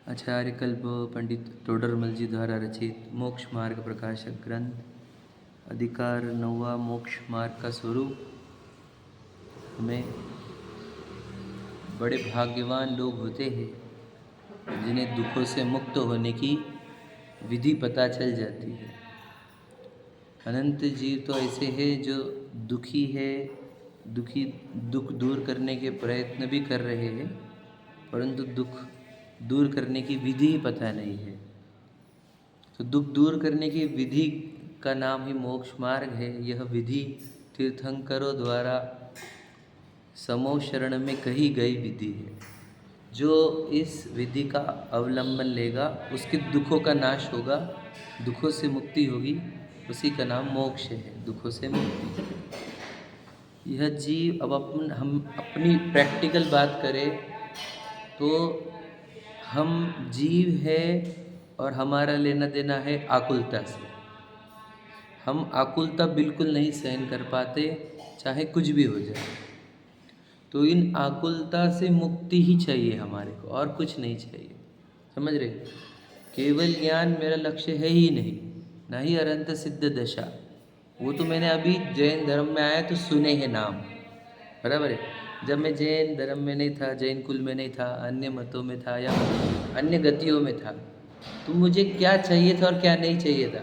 आचार्य कल्प पंडित टोडरमल जी द्वारा रचित मोक्ष मार्ग प्रकाशक ग्रंथ अधिकार 9वां मोक्ष मार्ग का स्वरूप। हमें बड़े भाग्यवान लोग होते हैं जिन्हें दुखों से मुक्त होने की विधि पता चल जाती है। अनंत जीव तो ऐसे हैं जो दुखी है, दुख दूर करने के प्रयत्न भी कर रहे हैं, परंतु दुख दूर करने की विधि ही पता नहीं है। तो दुख दूर करने की विधि का नाम ही मोक्ष मार्ग है। यह विधि तीर्थंकरों द्वारा समो शरण में कही गई विधि है। जो इस विधि का अवलंबन लेगा उसके दुखों का नाश होगा, दुखों से मुक्ति होगी, उसी का नाम मोक्ष है, दुखों से मुक्ति। यह जीव अब हम अपनी प्रैक्टिकल बात करें तो हम जीव है और हमारा लेना देना है आकुलता से। हम आकुलता बिल्कुल नहीं सहन कर पाते, चाहे कुछ भी हो जाए। तो इन आकुलता से मुक्ति ही चाहिए हमारे को, और कुछ नहीं चाहिए। समझ रहे? केवल ज्ञान मेरा लक्ष्य है ही नहीं, ना ही अनंत सिद्ध दशा। वो तो मैंने अभी जैन धर्म में आया तो सुने हैं नाम, बराबर है। जब मैं जैन धर्म में नहीं था, जैन कुल में नहीं था, अन्य मतों में था या अन्य गतियों में था, तो मुझे क्या चाहिए था और क्या नहीं चाहिए था?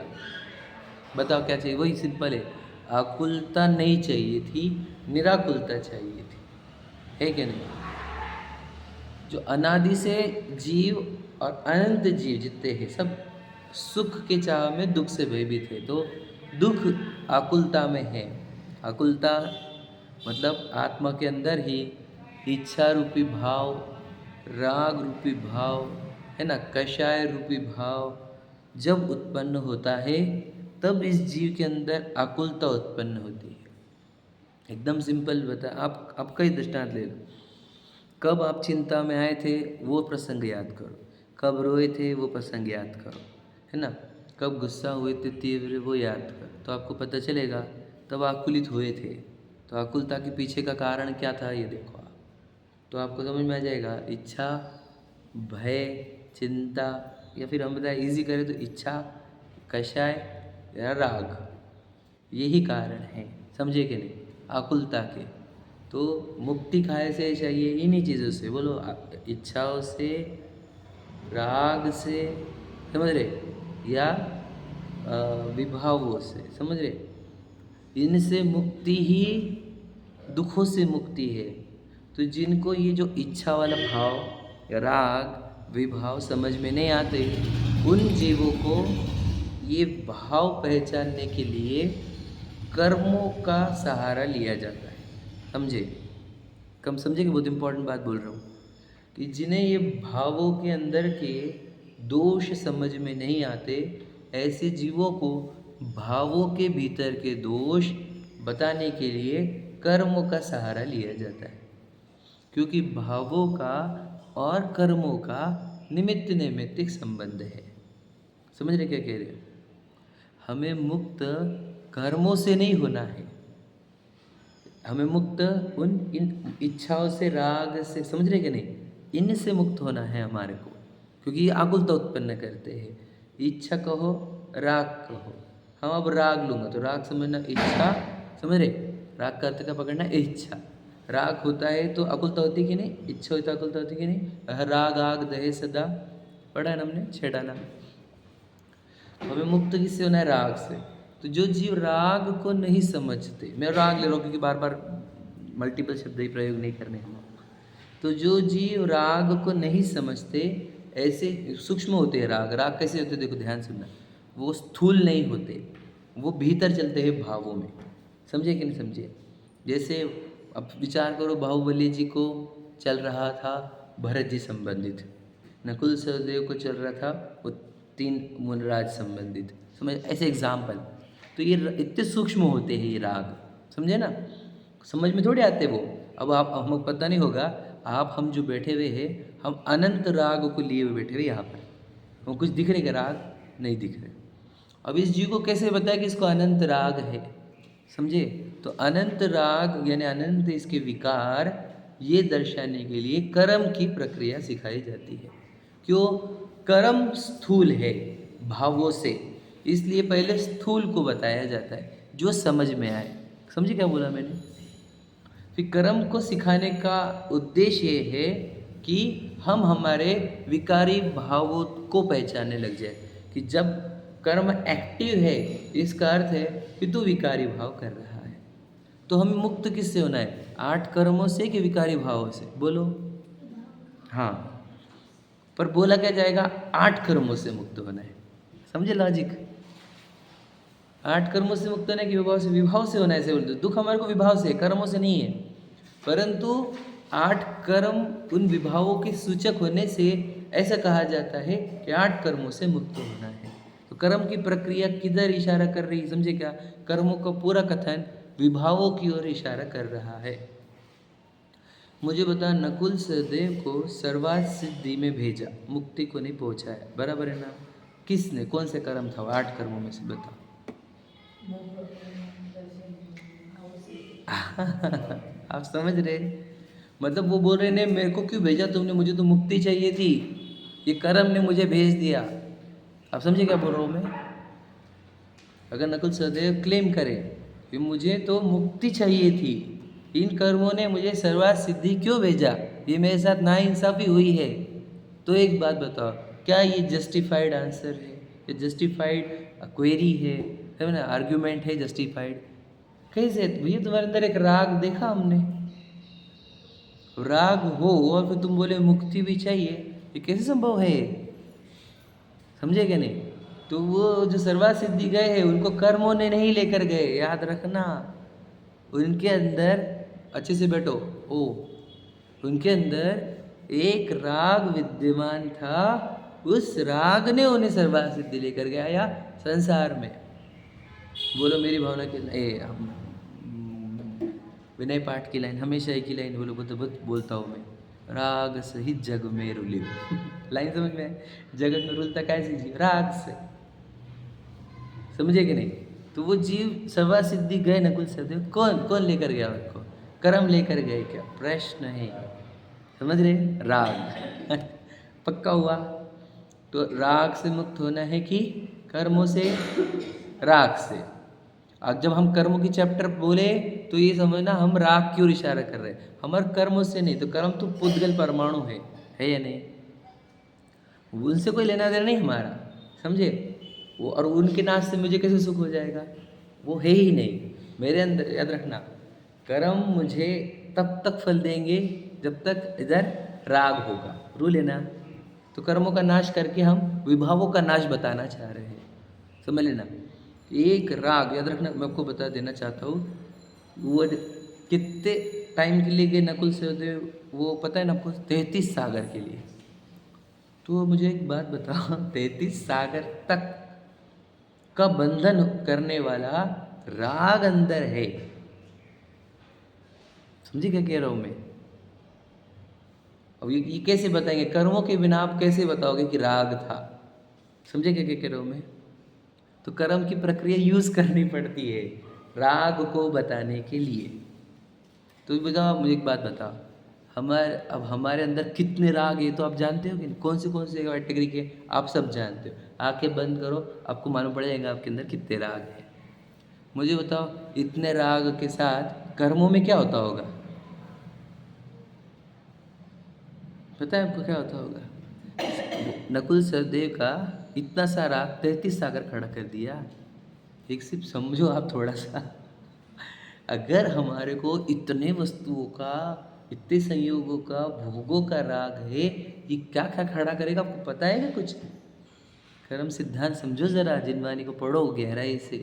बताओ क्या चाहिए? वही सिंपल है, आकुलता नहीं चाहिए थी, निराकुलता चाहिए थी, है क्या नहीं? जो अनादि से जीव और अनंत जीव जितने हैं सब सुख के चाह में दुख से भयभीत है। तो दुख आकुलता में है। आकुलता मतलब आत्मा के अंदर ही इच्छा रूपी भाव, राग रूपी भाव है ना, कषाय रूपी भाव जब उत्पन्न होता है तब इस जीव के अंदर आकुलता उत्पन्न होती है। एकदम सिंपल बता, आप आपका ही दृष्टांत ले लो। कब आप चिंता में आए थे वो प्रसंग याद करो, कब रोए थे वो प्रसंग याद करो, है ना, कब गुस्सा हुए थे तीव्र वो याद करो, तो आपको पता चलेगा तब आकुलित हुए थे। तो आकुलता के पीछे का कारण क्या था ये देखो आप, तो आपको समझ में आ जाएगा। इच्छा, भय, चिंता, या फिर हम बताएं इजी करें तो इच्छा, कषाय या राग, यही कारण है। समझे कि नहीं? आकुलता के। तो मुक्ति काहे से चाहिए? इन्हीं चीज़ों से। बोलो, इच्छाओं से, राग से, समझ रहे, या विभावों से, समझ रहे। इनसे मुक्ति ही दुखों से मुक्ति है। तो जिनको ये जो इच्छा वाला भाव या राग विभाव समझ में नहीं आते, उन जीवों को ये भाव पहचानने के लिए कर्मों का सहारा लिया जाता है। समझे? कम समझे कि बहुत इंपॉर्टेंट बात बोल रहा हूँ कि जिन्हें ये भावों के अंदर के दोष समझ में नहीं आते, ऐसे जीवों को भावों के भीतर के दोष बताने के लिए कर्मों का सहारा लिया जाता है। क्योंकि भावों का और कर्मों का निमित्त नैमित्तिक संबंध है। समझ रहे क्या कह रहे हैं? हमें मुक्त कर्मों से नहीं होना है, हमें मुक्त इन इच्छाओं से, राग से, समझ रहे कि नहीं, इनसे मुक्त होना है हमारे को, क्योंकि ये आकुलता उत्पन्न करते हैं। इच्छा कहो, राग कहो, हम अब राग लूँगा तो राग समझना इच्छा, समझ रहे, राग का अर्थ का पकड़ना इच्छा। राग होता है तो आकुलता होती कि नहीं, इच्छा होती आकुलता होती कि नहीं। राग आग दहे सदा, पढ़ा है ना हमने, छेड़ाना। हमें मुक्त किससे होना है? राग से। तो जो जीव राग को नहीं समझते, मैं राग ले रहा हूँ क्योंकि बार बार मल्टीपल शब्द ही प्रयोग नहीं करने हम। तो जो जीव राग को नहीं समझते, ऐसे सूक्ष्म होते हैं राग। राग कैसे होते हैं देखो, ध्यान सुनना। वो स्थूल नहीं होते, वो भीतर चलते हैं भावों में। समझे कि नहीं समझे? जैसे अब विचार करो, बाहुबली जी को चल रहा था भरत जी संबंधित, नकुल सहदेव को चल रहा था वो 3 मुनराज संबंधित, समझ, ऐसे एग्जाम्पल। तो ये इतने सूक्ष्म होते हैं ये राग, समझे ना, समझ में थोड़े आते वो। अब आप, हमको पता नहीं होगा, आप हम जो बैठे हुए हैं, हम अनंत राग को लिए हुए बैठे हुए यहाँ पर, वो कुछ दिख रहे क्या? राग नहीं दिख रहे। अब इस जीव को कैसे बताया कि इसको अनंत राग है? समझे? तो अनंत राग यानी अनंत इसके विकार, ये दर्शाने के लिए कर्म की प्रक्रिया सिखाई जाती है क्यों? कर्म स्थूल है भावों से, इसलिए पहले स्थूल को बताया जाता है जो समझ में आए। समझे क्या बोला मैंने? फिर कर्म को सिखाने का उद्देश्य ये है कि हम हमारे विकारी भावों को पहचानने लग जाए कि जब कर्म एक्टिव है, इसका अर्थ है कि तू विकारी भाव कर रहा है। तो हमें मुक्त किससे होना है? 8 कर्मों से कि विकारी भावों से? बोलो। हाँ, पर बोला क्या जाएगा? 8 कर्मों से मुक्त होना है। समझे लॉजिक? 8 कर्मों से मुक्त होना है कि विभाव से? विभाव से होना है। ऐसे बोलते दुख हमारे को विभाव से, कर्मों से नहीं है। परंतु 8 कर्म उन विभावों के सूचक होने से ऐसा कहा जाता है कि 8 कर्मों से मुक्त होना है। तो कर्म की प्रक्रिया किधर इशारा कर रही? समझे क्या? कर्मों का पूरा कथन विभावों की ओर इशारा कर रहा है। मुझे बता, नकुल सहदेव को सर्वार्थ सिद्धि में भेजा, मुक्ति को नहीं पहुंचाया, बराबर है ना? किसने? कौन से कर्म था? 8 कर्मों में से बता। आप समझ रहे? मतलब वो बोल रहे ने मेरे को क्यों भेजा तुमने? मुझे तो मुक्ति चाहिए थी, ये कर्म ने मुझे भेज दिया। आप समझे क्या बोल रहा हूँ मैं? अगर नकुल सहदेव क्लेम करे कि मुझे तो मुक्ति चाहिए थी, इन कर्मों ने मुझे सर्वार्थ सिद्धि क्यों भेजा, ये मेरे साथ नाइंसाफी हुई है, तो एक बात बताओ, क्या ये जस्टिफाइड आंसर है? ये जस्टिफाइड क्वेरी है ना? आर्ग्यूमेंट है जस्टिफाइड? कैसे भैया? तुम्हारे अंदर एक राग देखा हमने, राग हो और फिर तुम बोले मुक्ति भी चाहिए, ये कैसे संभव है? समझे क्या नहीं? तो वो जो सर्वार्थ सिद्धि गए हैं उनको कर्मों ने नहीं लेकर गए, याद रखना। उनके अंदर, अच्छे से बैठो, उनके अंदर एक राग विद्यमान था, उस राग ने उन्हें सर्वार्थ सिद्धि लेकर गया या संसार में। बोलो मेरी भावना के विनय पाठ की लाइन, हमेशा एक ही लाइन बोलो, बहुत बोलता हूँ मैं, राग सहित जग में रुली। लाइन समझ में है? जगत में रुलता कैसे जीव? राग से। समझे कि नहीं? तो वो जीव सर्वार्थ सिद्धि गए नकुल सहदेव, कौन लेकर गया उनको? कर्म लेकर गए क्या? प्रश्न है। समझ रहे? राग। पक्का हुआ? तो राग से मुक्त होना है कि कर्मों से? राग से। अब जब हम कर्मों की चैप्टर बोले तो ये समझना हम राग की ओर इशारा कर रहे हैं, हमारे कर्मों से नहीं। तो कर्म तो पुद्गल परमाणु है या नहीं? उनसे कोई लेना देना नहीं हमारा, समझे? वो और उनके नाश से मुझे कैसे सुख हो जाएगा? वो है ही नहीं मेरे अंदर। याद रखना, कर्म मुझे तब तक फल देंगे जब तक इधर राग होगा। रूल है ना? तो कर्मों का नाश करके हम विभावों का नाश बताना चाह रहे हैं, समझ लेना। एक राग, याद रखना, मैं आपको बता देना चाहता हूँ, वो कितने टाइम के लिए गए नकुल सहदेव? वो पता है ना आपको? 33 सागर के लिए। तो मुझे एक बात बताओ, 33 सागर तक का बंधन करने वाला राग अंदर है। समझे क्या कह रहा हूं मैं? अब ये कैसे बताएंगे? कर्मों के बिना आप कैसे बताओगे कि राग था? समझे क्या क्या कह रहा हूं मैं? तो कर्म की प्रक्रिया यूज करनी पड़ती है राग को बताने के लिए। तो बताओ, मुझे एक बात बताओ, अब हमारे अंदर कितने राग है तो आप जानते हो कि कौन से कैटेगरी के? आप सब जानते हो। आंखें बंद करो, आपको मालूम पड़ जाएगा आपके अंदर कितने राग हैं। मुझे बताओ, इतने राग के साथ कर्मों में क्या होता होगा? पता है आपको क्या होता होगा? नकुल सहदेव का इतना सा राग 33 सागर खड़ा कर दिया। एक सिर्फ समझो आप थोड़ा सा, अगर हमारे को इतने वस्तुओं का, इतने संयोगों का, भोगों का राग है, ये क्या क्या खड़ा करेगा? आपको पता है क्या कुछ? कर्म सिद्धांत समझो जरा, जिनवानी को पढ़ो गहराई से,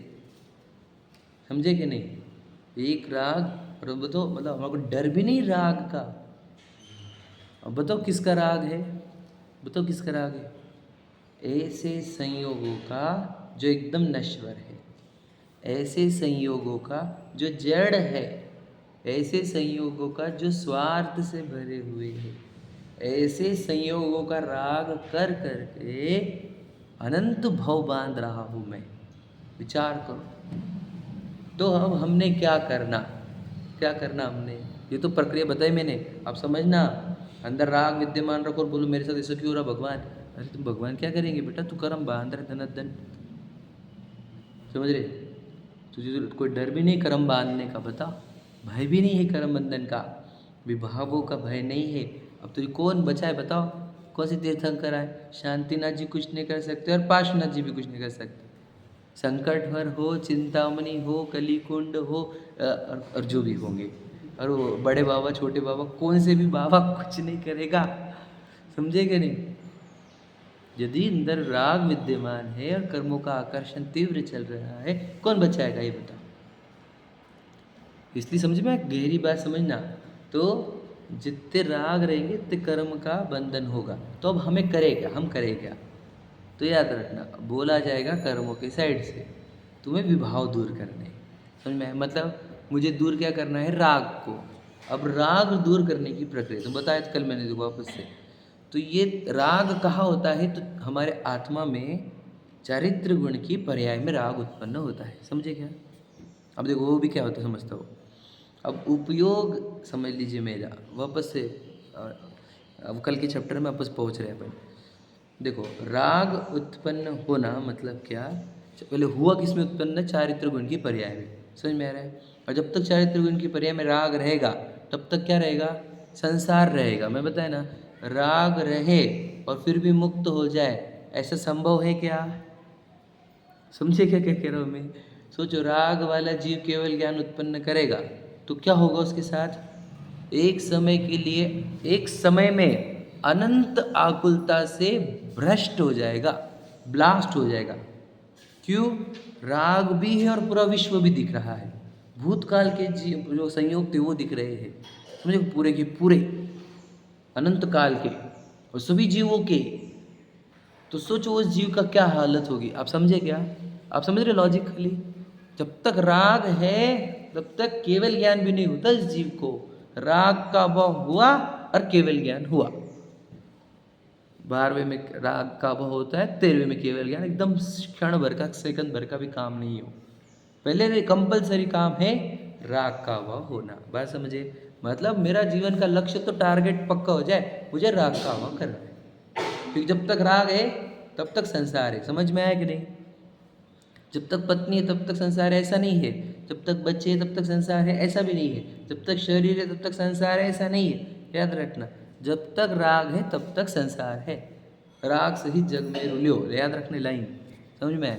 समझे कि नहीं? एक राग, और बताओ, मतलब हमारे को डर भी नहीं राग का। अब बताओ किसका राग है? बताओ किसका राग है? ऐसे संयोगों का जो एकदम नश्वर है, ऐसे संयोगों का जो जड़ है, ऐसे संयोगों का जो स्वार्थ से भरे हुए हैं, ऐसे संयोगों का राग कर करके अनंत भव बांध रहा हूँ मैं। विचार करो। तो अब हमने क्या करना? क्या करना हमने? ये तो प्रक्रिया बताई मैंने, आप समझना। अंदर राग विद्यमान रखो और बोलो मेरे साथ ऐसा क्यों हो रहा भगवान। अरे तुम भगवान क्या करेंगे बेटा, तू कर्म बांध रहे धनाधन, समझ रहे। तुझे तो कोई डर भी नहीं कर्म बांधने का, बताओ, भय भी नहीं है कर्म बंधन का, विभावों का भय नहीं है। अब तुझे कौन बचाए बताओ, कौन से तीर्थंकर आए, शांतिनाथ जी कुछ नहीं कर सकते और पार्श्वनाथ जी भी कुछ नहीं कर सकते। संकट हर हो, चिंतामणि हो, कलीकुंड हो और जो भी होंगे, और वो बड़े बाबा छोटे बाबा कौन से भी बाबा कुछ नहीं करेगा, समझे कि नहीं। यदि अंदर राग विद्यमान है और कर्मों का आकर्षण तीव्र चल रहा है, कौन बचाएगा ये बताओ। इसलिए समझ में, गहरी बात समझना। तो जितने राग रहेंगे उतने कर्म का बंधन होगा। तो अब हमें करेगा, हम करेगा, तो याद रखना बोला जाएगा कर्मों के साइड से तुम्हें विभाव दूर करने, समझ में। मतलब मुझे दूर क्या करना है, राग को। अब राग दूर करने की प्रक्रिया तो बताया था कल मैंने, देखो वापस से। तो ये राग कहाँ होता है, तो हमारे आत्मा में चारित्र गुण की पर्याय में राग उत्पन्न होता है, समझे क्या। अब देखो वो भी क्या होता है समझता हो। अब उपयोग समझ लीजिए मेरा, वापस से अब कल के चैप्टर में वापस पहुँच रहे हैं अपन। देखो राग उत्पन्न होना मतलब क्या, पहले हुआ किस में उत्पन्न, चारित्र गुण की पर्याय में, समझ में आ रहा है। और जब तक चारित्र गुण की पर्याय में राग रहेगा तब तक क्या रहेगा, संसार रहेगा। मैं बताया ना, राग रहे और फिर भी मुक्त हो जाए, ऐसा संभव है क्या, समझे क्या क्या कह रहा हूँ मैं। सोचो राग वाला जीव केवल ज्ञान उत्पन्न करेगा तो क्या होगा उसके साथ, एक समय के लिए, एक समय में अनंत आकुलता से भ्रष्ट हो जाएगा, ब्लास्ट हो जाएगा। क्यों, राग भी है और पूरा विश्व भी दिख रहा है, भूतकाल के जीव जो संयोग थे वो दिख रहे हैं, समझे, पूरे के पूरे अनंत काल के और सभी जीवों के। तो सोचो उस जीव का क्या हालत होगी, आप समझे क्या, आप समझ रहे लॉजिकली। जब तक राग है तब तक केवल ज्ञान भी नहीं होता इस जीव को, राग का अभाव हुआ और केवल ज्ञान हुआ। 12वें में राग का अभाव होता है, 13वें में केवल ज्ञान, एकदम क्षण भर का, सेकंड भर का भी काम नहीं हो। पहले कंपलसरी काम है राग का अभाव होना, बात समझे। मतलब मेरा जीवन का लक्ष्य तो टारगेट पक्का हो जाए, मुझे राग का अभाव करना है, क्योंकि जब तक राग है तब तक संसार है, समझ में आया कि नहीं। जब तक पत्नी है तब तक संसार है ऐसा नहीं है, जब तक बच्चे हैं तब तक संसार है ऐसा भी नहीं है, जब तक शरीर है तब तक संसार है ऐसा नहीं है। याद रखना, जब तक राग है तब तक संसार है, राग सही जग में रुलियो, याद रखने लाइन, समझ में आया।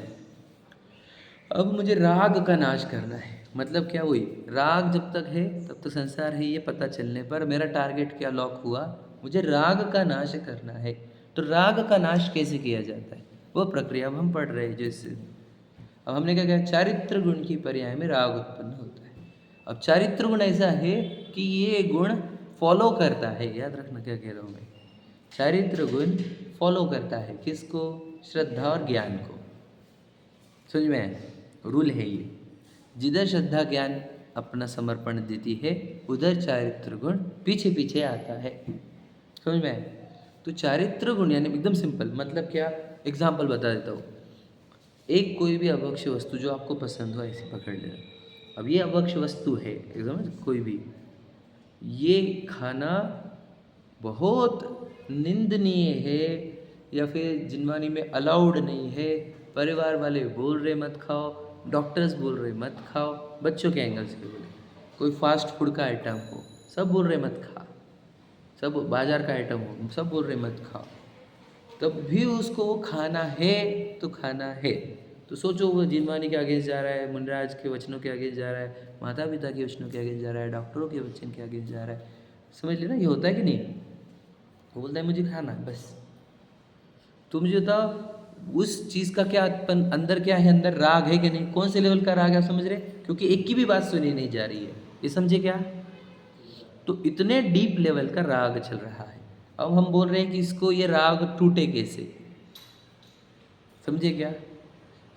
अब मुझे राग का नाश करना है, मतलब क्या हुई, राग जब तक है तब तक संसार है, ये पता चलने पर मेरा टारगेट क्या लॉक हुआ, मुझे राग का नाश करना है। तो राग का नाश कैसे किया जाता है, वो प्रक्रिया अब हम पढ़ रहे हैं। जैसे अब हमने क्या कहा, चारित्र गुण की पर्याय में राग उत्पन्न होता है। अब चारित्र गुण ऐसा है कि ये गुण फॉलो करता है, याद रखना क्या कह रहा हूँ मैं, चारित्र गुण फॉलो करता है किसको, श्रद्धा और ज्ञान को, समझ में आया, रूल है ये। जिधर श्रद्धा ज्ञान अपना समर्पण देती है उधर चारित्र गुण पीछे पीछे आता है, समझ में आया। तो चारित्र गुण यानी एकदम सिंपल, मतलब क्या, एग्जाम्पल बता देता हूँ। एक कोई भी अभक्ष्य वस्तु जो आपको पसंद हो ऐसे पकड़ लेना। अब ये अभक्ष्य वस्तु है एकदम, कोई भी ये खाना बहुत निंदनीय है या फिर जिनवानी में अलाउड नहीं है, परिवार वाले बोल रहे मत खाओ, डॉक्टर्स बोल रहे मत खाओ, बच्चों के एंगल से बोले, कोई फास्ट फूड का आइटम हो सब बोल रहे मत खा, सब बाजार का आइटम हो सब बोल रहे मत खाओ, तब भी उसको वो खाना है तो खाना है। तो सोचो वो जिनवानी के अगेंस्ट जा रहा है, मुनराज के वचनों के अगेंस्ट जा रहा है, माता पिता के वचनों के अगेंस्ट जा रहा है, डॉक्टरों के वचन के अगेंस्ट जा रहा है, समझ लेना ये होता है कि नहीं। वो बोलता है मुझे खाना है बस। तो मुझे बताओ उस चीज़ का क्या अंदर क्या है, अंदर राग है कि नहीं, कौन से लेवल का राग है आप समझ रहे, क्योंकि एक की भी बात सुनी नहीं जा रही है, ये समझे क्या। तो इतने डीप लेवल का राग चल रहा है। अब हम बोल रहे हैं कि इसको ये राग टूटे कैसे, समझे क्या।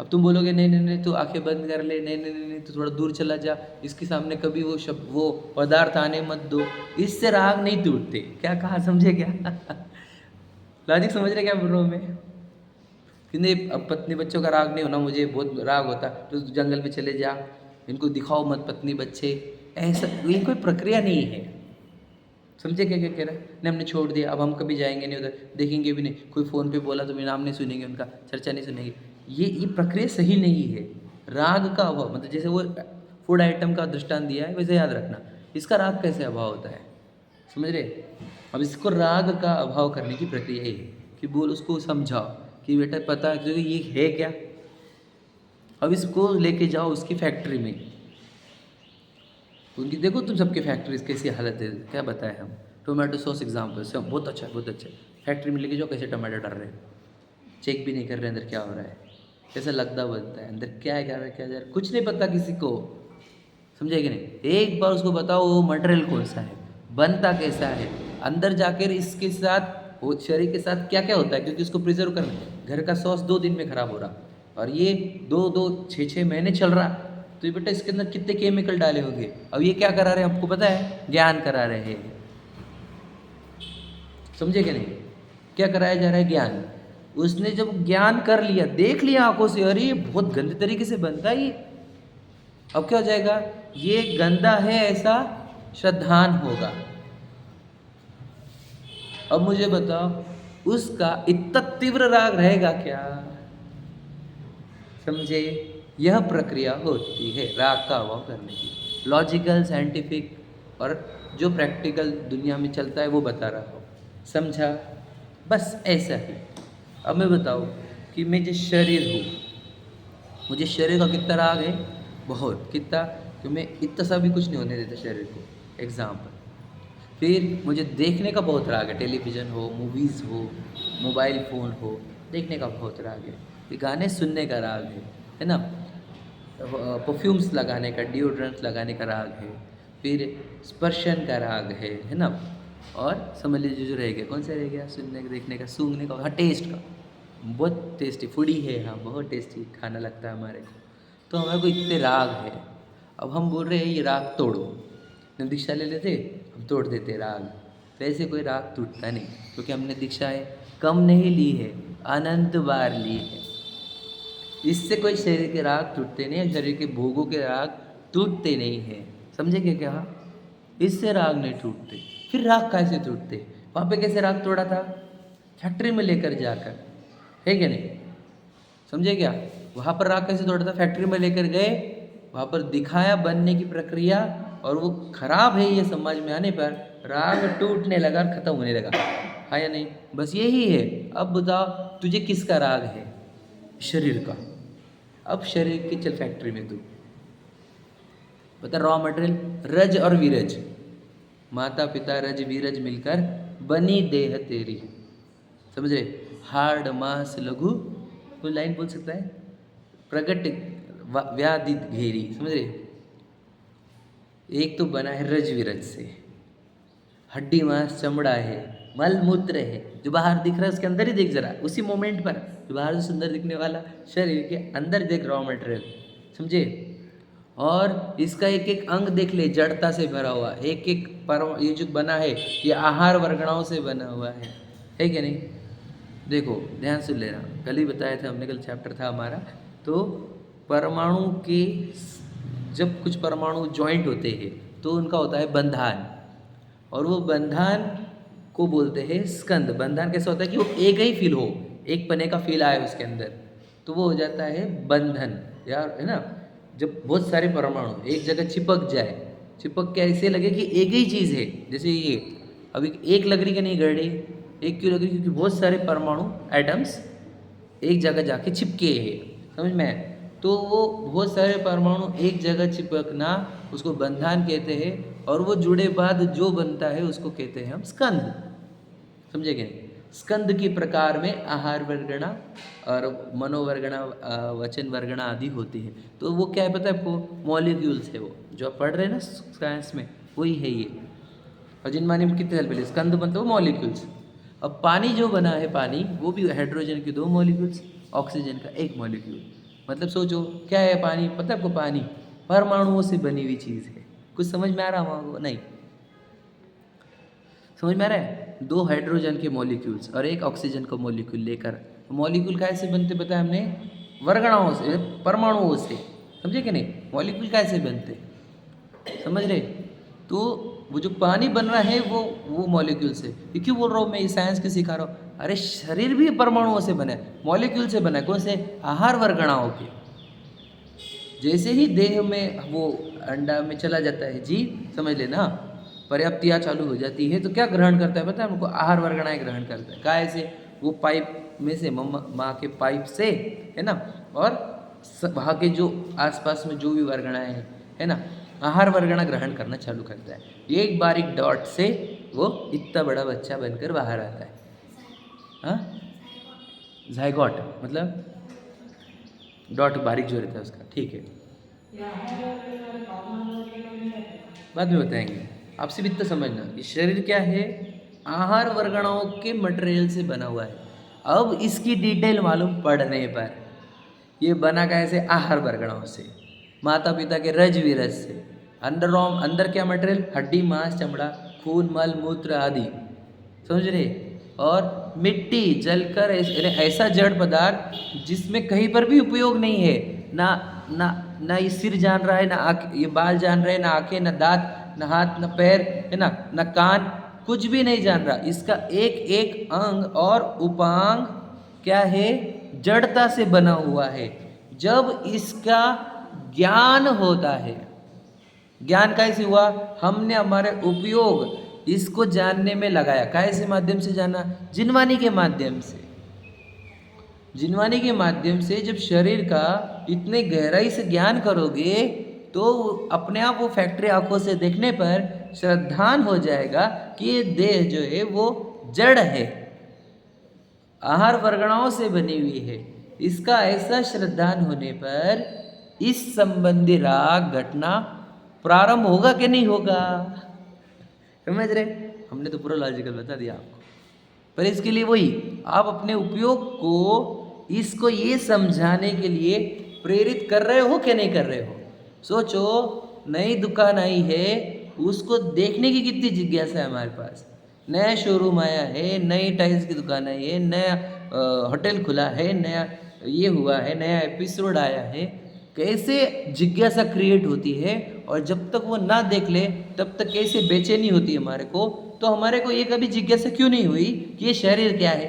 अब तुम बोलोगे नहीं नहीं नहीं, तो आंखें बंद कर ले, नहीं नहीं नहीं नहीं, तो थोड़ा दूर चला जा, इसके सामने कभी वो शब्द वो पदार्थ आने मत दो, इससे राग नहीं टूटते। क्या कहा, समझे क्या लॉजिक समझ रहे क्या बोल रहा हूँ मैं। कि नहीं अब पत्नी बच्चों का राग नहीं होना, मुझे बहुत राग होता तो जंगल में चले जा, इनको दिखाओ मत पत्नी बच्चे, ऐसा ये कोई प्रक्रिया नहीं है। समझे क्या क्या कह रहा है? नहीं, हमने छोड़ दिया, अब हम कभी जाएंगे नहीं उधर, देखेंगे भी नहीं, कोई फ़ोन पे बोला तो भी नाम नहीं सुनेंगे उनका, चर्चा नहीं सुनेंगे। ये प्रक्रिया सही नहीं है। राग का अभाव, मतलब जैसे वो फूड आइटम का दृष्टांत दिया है, वैसे याद रखना, इसका राग कैसे अभाव होता है, समझ रहे? अब इसको राग का अभाव करने की प्रक्रिया ये है कि बोल उसको समझाओ कि बेटा पता है कि ये है क्या। अब इसको लेके जाओ उसकी फैक्ट्री में, उनकी देखो तुम सबके फैक्ट्रीज कैसी हालत है, क्या बताएं हम। टोमेटो सॉस एग्जाम्पल से बहुत अच्छा है, बहुत अच्छा है। फैक्ट्री में लेके जाओ, कैसे टमाटर डर रहे हैं, चेक भी नहीं कर रहे अंदर क्या हो रहा है, कैसा लगता बनता है, अंदर क्या है क्या है क्या जा रहा है, कुछ नहीं पता किसी को, समझे कि नहीं? एक बार उसको बताओ वो मटेरियल कौन सा है, बनता कैसा है, अंदर जाकर इसके साथ वो शरीर के साथ क्या क्या होता है, क्योंकि उसको प्रिजर्व करना है। घर का सॉस 2 दिन में ख़राब हो रहा और ये 2-6 महीने चल रहा, तो ये बेटा इसके अंदर कितने केमिकल डाले होंगे। अब ये क्या करा रहे हैं आपको पता है? ज्ञान करा रहे हैं, समझे कि नहीं? क्या कराया जा रहा है? ज्ञान। उसने जब ज्ञान कर लिया, देख लिया आंखों से, अरे ये बहुत गंदे तरीके से बनता है ये, अब क्या हो जाएगा? ये गंदा है ऐसा श्रद्धान होगा। अब मुझे बताओ उसका इतना तीव्र राग रहेगा क्या? समझे? यह प्रक्रिया होती है राग का अभाव करने की। लॉजिकल, साइंटिफिक और जो प्रैक्टिकल दुनिया में चलता है वो बता रहा हूँ, समझा? बस ऐसा ही। अब मैं बताऊँ कि मैं जो शरीर हूँ, मुझे शरीर का कितना राग है? बहुत। कितना? कि मैं इतना सा भी कुछ नहीं होने देता शरीर को, एग्जाम्पल। फिर मुझे देखने का बहुत राग है, टेलीविज़न हो, मूवीज़ हो, मोबाइल फ़ोन हो, देखने का बहुत राग है। फिर गाने सुनने का राग है ना? परफ्यूम्स लगाने का, डिओड्रेंट्स लगाने का राग है। फिर स्पर्शन का राग है ना? और समझ लीजिए जो रह गया, कौन सा रह गया? सुनने का, देखने का, सूंघने का, हाँ टेस्ट का। बहुत टेस्टी फूडी है, हाँ बहुत टेस्टी खाना लगता है हमारे को, तो हमारे को इतने राग है। अब हम बोल रहे हैं ये राग तोड़ो, हम दीक्षा ले लेते, हम तोड़ देते राग। तो ऐसे कोई राग टूटता नहीं, क्योंकि हमने दीक्षाएं कम नहीं ली है, अनंत बार ली है। इससे कोई शरीर के राग टूटते नहीं है, शरीर के भोगों के राग टूटते नहीं हैं, समझे क्या? इससे राग नहीं टूटते। फिर राग कैसे टूटते? वहाँ पे कैसे राग तोड़ा था? फैक्ट्री में लेकर जाकर, है क्या नहीं? समझे क्या? वहाँ पर राग कैसे तोड़ा था? फैक्ट्री में लेकर गए, वहाँ पर दिखाया बनने की प्रक्रिया, और वो खराब है ये समझ में आने पर राग टूटने लगा, खत्म होने लगा, हाँ या नहीं? बस यही है। अब बताओ तुझे किसका राग है? शरीर का। अब शरीर की चल फैक्ट्री में तू बता, रॉ मटेरियल रज और वीरज, माता पिता रज वीरज मिलकर बनी देह तेरी, समझ रहे? हार्ड मास लघु, कोई लाइन बोल सकता है? प्रगट व्याधि घेरी, समझ रहे? एक तो बना है रज विरज से, हड्डी मांस चमड़ा है, मल मूत्र है, जो बाहर दिख रहा है उसके अंदर ही देख जरा, उसी मोमेंट पर जो बाहर से सुंदर दिखने वाला शरीर के अंदर देख रॉ मटेरियल, समझे? और इसका एक एक अंग देख ले, जड़ता से भरा हुआ, एक एक परम ये जो बना है ये आहार वर्गणाओं से बना हुआ है क्या नहीं? देखो ध्यान से लेना, कल ही बताया था हमने, कल चैप्टर था हमारा। तो परमाणु के जब कुछ परमाणु जॉइंट होते हैं तो उनका होता है बंधन, और वो बंधन को बोलते हैं स्कंद। बंधन कैसा होता है कि वो एक ही फील हो, एक पने का फील आए उसके अंदर, तो वो हो जाता है बंधन यार, है ना? जब बहुत सारे परमाणु एक जगह चिपक जाए, चिपक के ऐसे लगे कि एक ही चीज़ है, जैसे ये अभी एक लकड़ी की नहीं गड़ रही, एक क्यों लग रही? क्योंकि बहुत सारे परमाणु एटम्स एक जगह जाके चिपके हैं, समझ में आया? तो वो बहुत सारे परमाणु एक जगह चिपकना उसको बंधन कहते हैं, और वो जुड़े बाद जो बनता है उसको कहते हैं हम स्कंद, समझे क्या? स्कंद के प्रकार में आहार वर्गणा और मनोवर्गणा, वचन वर्गणा आदि होती है। तो वो क्या है पता है आपको? मॉलिक्यूल्स है वो, जो आप पढ़ रहे हैं ना साइंस में, वही है ये। और जिन माने में कितने साल पहले स्कंद बनते वो मॉलिक्यूल्स। अब पानी जो बना है, पानी वो भी हाइड्रोजन के 2 मॉलिक्यूल्स, ऑक्सीजन का 1 मॉलिक्यूल। मतलब सोचो क्या है पानी, पता है आपको? पानी परमाणुओं से बनी हुई चीज़ है। कुछ समझ में आ रहा होगा? नहीं समझ में आ रहा है? 2 हाइड्रोजन के मॉलिक्यूल्स और 1 ऑक्सीजन का मॉलिक्यूल लेकर, मॉलिक्यूल कैसे बनते बताया हमने? वर्गणाओं से, परमाणुओं से, समझे कि नहीं? मॉलिक्यूल कैसे बनते, समझ रहे? तो वो जो पानी बन रहा है वो मॉलिक्यूल से। ये क्यों बोल रहा हूँ मैं, ये साइंस के सिखा रहा हूँ। अरे शरीर भी परमाणुओं से बना है, मॉलिक्यूल से बना है। कौन से? आहार वर्गणाओं के। जैसे ही देह में वो अंडा में चला जाता है, जी समझ लेना, पर्याप्तियाँ चालू हो जाती है तो क्या ग्रहण करता है पता है हमको? आहार वर्गणाएं ग्रहण करता है। काय से? वो पाइप में से, माँ के पाइप से, है ना, और वहाँ के जो आसपास में जो भी वर्गणाएं हैं, है ना, आहार वर्गणा ग्रहण करना चालू करता है। एक बारीक डॉट से वो इतना बड़ा बच्चा बनकर बाहर आता है। हाँ, जाइगोट मतलब डॉट बारीक जो रहता है उसका, ठीक है, बाद में बताएंगे। आपसे भी इतना समझना, ये शरीर क्या है? आहार वर्गणाओं के मटेरियल से बना हुआ है। अब इसकी डिटेल मालूम पड़ने पर, ये बना कैसे? आहार वर्गणाओं से, माता पिता के रज विरज से। अंदर क्या मटेरियल? हड्डी, मांस, चमड़ा, खून, मल, मूत्र आदि, समझ रहे? और मिट्टी जलकर ऐसा जड़ पदार्थ जिसमें कहीं पर भी उपयोग नहीं है। ना ना ना ये सिर जान रहा है, ना आँख, ये बाल जान रहे हैं, ना आँखें, ना दांत, ना हाथ, ना पैर, है ना, ना कान, कुछ भी नहीं जान रहा। इसका एक एक अंग और उपांग क्या है? जड़ता से बना हुआ है। जब इसका ज्ञान होता है, ज्ञान कैसे हुआ? हमने हमारे उपयोग इसको जानने में लगाया। कैसे माध्यम से जाना? जिनवानी के माध्यम से। जिनवानी के माध्यम से जब शरीर का इतने गहराई से ज्ञान करोगे तो अपने आप वो फैक्ट्री आंखों से देखने पर श्रद्धान हो जाएगा कि ये देह जो है वो जड़ है, आहार वर्गणाओं से बनी हुई है। इसका ऐसा श्रद्धान होने पर इस संबंधी राग घटना प्रारंभ होगा कि नहीं होगा? समझ रहे? हमने तो पूरा लॉजिकल बता दिया आपको, पर इसके लिए वही आप अपने उपयोग को इसको ये समझाने के लिए प्रेरित कर रहे हो कि नहीं कर रहे हो। सोचो, नई दुकान आई है, उसको देखने की कितनी जिज्ञासा है हमारे पास। नया शोरूम आया है, नई टाइल्स की दुकान आई है, नया होटल खुला है, नया ये हुआ है, नया एपिसोड आया है, कैसे जिज्ञासा क्रिएट होती है। और जब तक वो ना देख ले तब तक कैसे बेचैनी होती है हमारे को। तो हमारे को ये कभी जिज्ञासा क्यों नहीं हुई कि ये शरीर क्या है?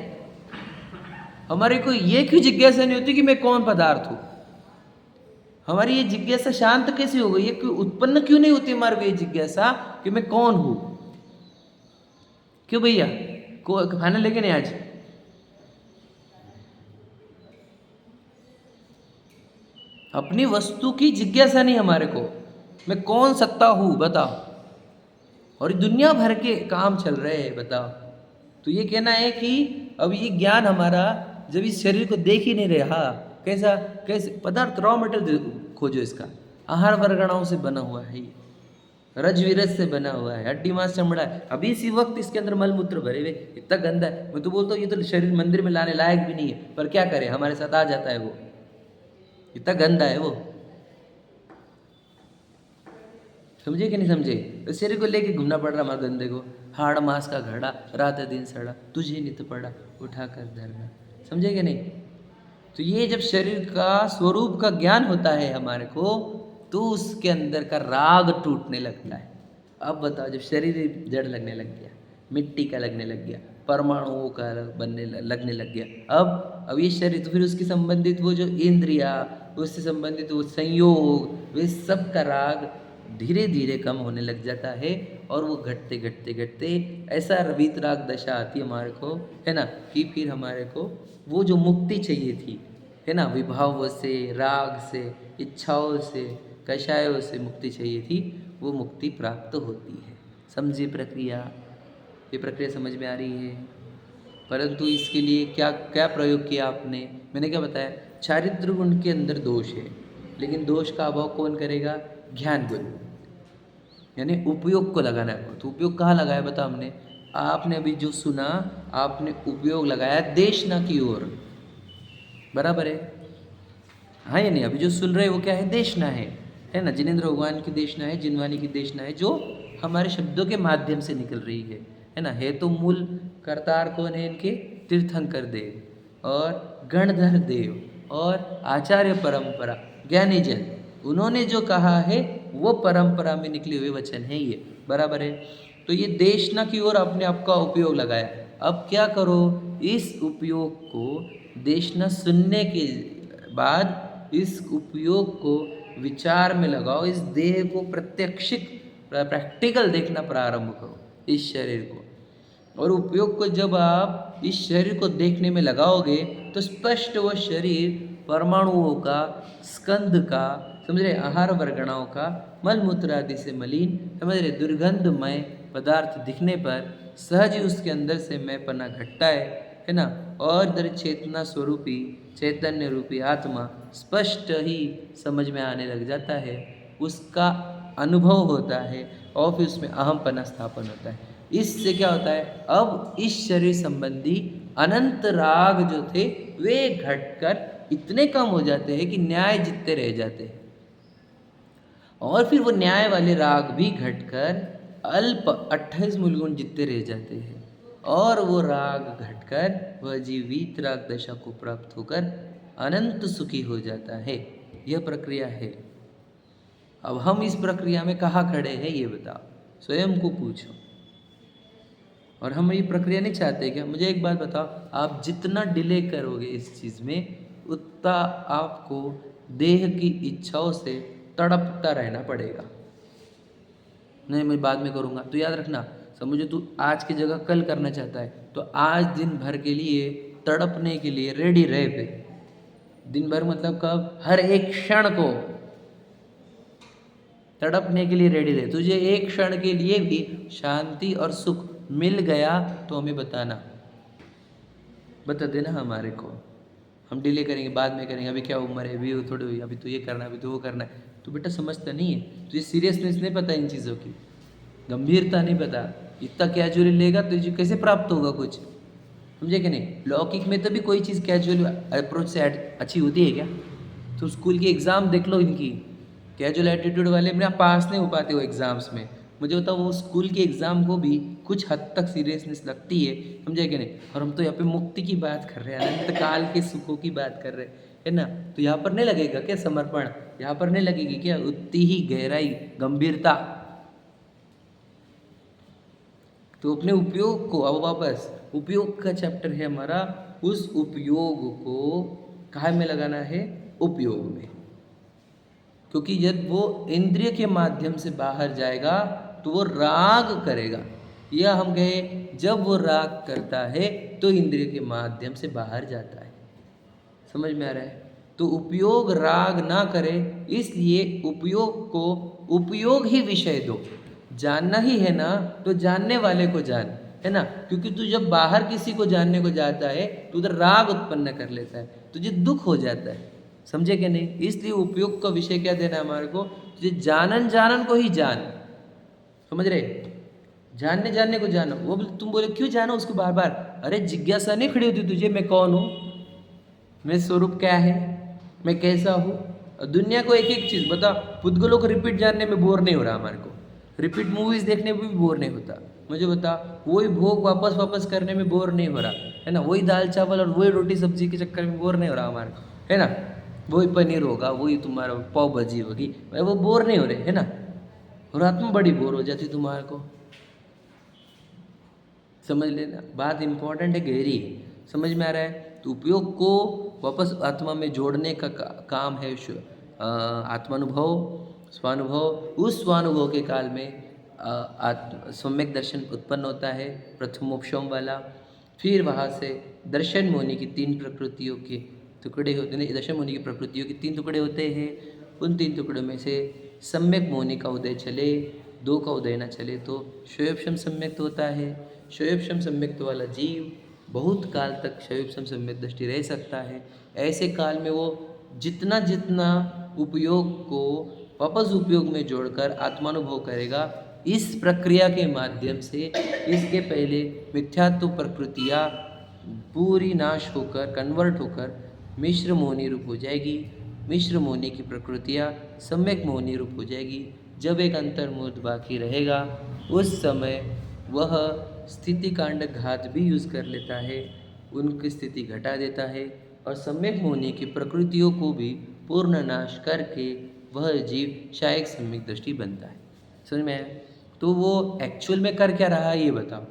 हमारे को ये क्यों जिज्ञासा नहीं होती कि मैं कौन पदार्थ हूँ? हमारी ये जिज्ञासा शांत कैसे हो गई? ये क्यों उत्पन्न क्यों नहीं होती हमारे को ये जिज्ञासा कि मैं कौन हूँ? क्यों भैया, को खाना लेके नहीं आज? अपनी वस्तु की जिज्ञासा नहीं हमारे को, मैं कौन सत्ता हूँ बताओ। और दुनिया भर के काम चल रहे हैं, बताओ। तो ये कहना है कि अब ये ज्ञान हमारा जब इस शरीर को देख ही नहीं रहा, कैसा कैसे पदार्थ, रॉ मटेरियल खोजो इसका, आहार वर्गणाओं से बना हुआ है, रज विरज से बना हुआ है, हड्डी मांस चमड़ा है। अभी इसी वक्त इसके अंदर मलमूत्र भरे हुए, इतना गंदा है। मैं तो बोलता हूँ ये तो शरीर मंदिर में लाने लायक भी नहीं है, पर क्या करें, हमारे साथ आ जाता है वो, इतना गंदा है वो। समझे कि नहीं समझे? तो शरीर को लेके घूमना पड़ रहा हमारे गंदे को, हाड़ मांस का घड़ा, रात दिन सड़ा, तुझे नित पड़ा उठा कर धरना। समझे कि नहीं? तो ये जब शरीर का स्वरूप का ज्ञान होता है हमारे को, तो उसके अंदर का राग टूटने लगता है। अब बताओ, जब शरीर जड़ लगने लग गया, मिट्टी का लगने लग गया, परमाणुओं का बनने लगने लग गया, अब ये शरीर, तो फिर उसके संबंधित वो जो इंद्रिया, उससे संबंधित वो संयोग, वे सब का राग धीरे धीरे कम होने लग जाता है। और वो घटते घटते घटते ऐसा वीतराग दशा आती है हमारे को, है ना, कि फिर हमारे को वो जो मुक्ति चाहिए थी, है ना, विभाव से, राग से, इच्छाओं से, कषायों से मुक्ति चाहिए थी, वो मुक्ति प्राप्त होती है। समझिए प्रक्रिया, ये प्रक्रिया समझ में आ रही है? परंतु इसके लिए क्या क्या प्रयोग किया आपने? मैंने क्या बताया? चारित्र गुण के अंदर दोष है, लेकिन दोष का अभाव कौन करेगा? ज्ञान गुण, यानी उपयोग को लगाना है। तो उपयोग कहाँ लगाया बता हमने? आपने अभी जो सुना, आपने उपयोग लगाया देशना की ओर, बराबर है? हाँ या नहीं? अभी जो सुन रहे हो वो क्या है? देशना है ना? जिनेंद्र भगवान की देशना है, जिनवानी की देशना है, जो हमारे शब्दों के माध्यम से निकल रही है ना? है तो मूल करतार कौन है इनके? तीर्थंकर देव और गणधर देव और आचार्य परंपरा ज्ञानी जन, उन्होंने जो कहा है वो परंपरा में निकले हुए वचन है ये। बराबर है। तो ये देशना की ओर अपने आप का उपयोग लगाया। अब क्या करो, इस उपयोग को देशना सुनने के बाद इस उपयोग को विचार में लगाओ, इस देह को प्रैक्टिकल देखना प्रारंभ करो, इस शरीर को। और उपयोग को जब आप इस शरीर को देखने में लगाओगे तो स्पष्ट वह शरीर परमाणुओं का, स्कंद का, समझ रहे, आहार वर्गणाओं का, मल मूत्र आदि से मलिन, समझ रहे, दुर्गंधमय पदार्थ दिखने पर सहज ही उसके अंदर से मैंपना घटता है ना। और इधर चेतना स्वरूपी, चैतन्य रूपी आत्मा स्पष्ट ही समझ में आने लग जाता है, उसका अनुभव होता है और फिर उसमें अहमपना स्थापन होता है। इससे क्या होता है, अब इस शरीर संबंधी अनंत राग जो थे वे घटकर इतने कम हो जाते हैं कि न्याय जितने रह जाते हैं, और फिर वो न्याय वाले राग भी घटकर अल्प 28 मूलगुण जितने रह जाते हैं, और वो राग घटकर वह जीव वीतराग दशा को प्राप्त होकर अनंत सुखी हो जाता है। यह प्रक्रिया है। अब हम इस प्रक्रिया में कहाँ खड़े हैं ये बताओ, स्वयं को पूछो। और हम ये प्रक्रिया नहीं चाहते क्या? मुझे एक बात बताओ, आप जितना डिले करोगे इस चीज़ में उतना आपको देह की इच्छाओं से तड़पता रहना पड़ेगा। नहीं मैं बाद में करूँगा, तो याद रखना, समझो तू आज की जगह कल करना चाहता है तो आज दिन भर के लिए तड़पने के लिए रेडी रहे पे। दिन भर मतलब कब? हर एक क्षण को तड़पने के लिए रेडी रहे। तुझे एक क्षण के लिए भी शांति और सुख मिल गया तो हमें बताना, बता देना हमारे को। हम डिले करेंगे, बाद में करेंगे, अभी क्या उम्र है, अभी थोड़ी हुई, अभी तो ये करना है, अभी तो वो करना है। तो बेटा समझता नहीं है, तुझे सीरियसनेस नहीं पता, इन चीज़ों की गंभीरता नहीं पता। इतना कैजुअली लेगा तो तुझे कैसे प्राप्त होगा कुछ, समझे कि नहीं? लौकिक में तो भी कोई चीज़ कैजुअल अप्रोच से अच्छी होती है क्या? तो स्कूल की एग्ज़ाम देख लो इनकी, कैजुअल एटीट्यूड वाले मेरा पास नहीं हो पाते वो एग्ज़ाम्स में। मुझे बताओ वो स्कूल के एग्ज़ाम को भी कुछ हद तक सीरियसनेस लगती है, समझे कि नहीं? और हम तो यहाँ पे मुक्ति की बात कर रहे हैं, अनंत काल के सुखों की बात कर रहे हैं, है ना? तो यहाँ पर नहीं लगेगा क्या समर्पण? यहाँ पर नहीं लगेगी क्या उतनी ही गहराई, गंभीरता? तो अपने उपयोग को, अब वापस उपयोग का चैप्टर है हमारा, उस उपयोग को कहाँ में लगाना है? उपयोग में। क्योंकि जब वो इंद्रिय के माध्यम से बाहर जाएगा तो वो राग करेगा, या हम कहे जब वो राग करता है तो इंद्रिय के माध्यम से बाहर जाता है। समझ में आ रहा है? तो उपयोग राग ना करे, इसलिए उपयोग को उपयोग ही विषय दो। जानना ही है ना तो जानने वाले को जान, है ना? क्योंकि तू जब बाहर किसी को जानने को जाता है तो उधर राग उत्पन्न कर लेता है, तुझे दुख हो जाता है, समझे कि नहीं? इसलिए उपयोग का विषय क्या देना है हमारे को? तुझे जानन जानन को ही जान, समझ रहे? जानने जानने को जानो। वो तुम बोले क्यों जानो उसको बार बार? अरे जिज्ञासा नहीं खड़ी होती तुझे, मैं कौन हूँ, मेरा स्वरूप क्या है, मैं कैसा हूँ? दुनिया को एक एक चीज़ बता। पुद्गलों को रिपीट जानने में बोर नहीं हो रहा हमारे को, रिपीट मूवीज़ देखने में भी बोर नहीं होता। मुझे बता, वही भोग वापस वापस करने में बोर नहीं हो रहा, है ना? वही दाल चावल और वही रोटी सब्जी के चक्कर में बोर नहीं हो रहा हमारे को, है ना? वही पनीर होगा, वही तुम्हारा पाव भाजी होगी, वो बोर नहीं हो रहे, है ना? और आत्मा बड़ी बोर हो जाती तुम्हारे को, समझ लेना। बात इंपॉर्टेंट है, गहरी है, समझ में आ रहा है? तो उपयोग को वापस आत्मा में जोड़ने का काम है आत्मानुभव, स्वानुभव। उस स्वानुभव के काल में सम्यक दर्शन उत्पन्न होता है, प्रथमोपशम वाला। फिर वहाँ से दर्शन मुनि की 3 प्रकृतियों के टुकड़े होते हैं। दर्शन मुनि की प्रकृतियों के 3 टुकड़े होते हैं। उन 3 टुकड़ों में से सम्यक मुनि का उदय चले, 2 का उदय न चले तो शयोपशम सम्यक्त होता है। शयोपशम सम्यक्त वाला जीव बहुत काल तक शयोपशम सम्यक दृष्टि रह सकता है। ऐसे काल में वो जितना जितना उपयोग को वापस उपयोग में जोड़कर आत्मानुभव करेगा, इस प्रक्रिया के माध्यम से इसके पहले मिथ्यात्व प्रकृतियाँ पूरी नाश होकर, कन्वर्ट होकर मिश्र मोहनी रूप हो जाएगी। मिश्र मोहनी की प्रकृतियाँ सम्यक मोहनी रूप हो जाएगी। जब एक अंतर्मुद बाकी रहेगा उस समय वह स्थिति कांड घात भी यूज़ कर लेता है, उनकी स्थिति घटा देता है और सम्यक मोहनी की प्रकृतियों को भी पूर्ण नाश करके वह जीव शायक सम्यक दृष्टि बनता है। समझ में आया? तो वो एक्चुअल में कर क्या रहा है ये बताओ।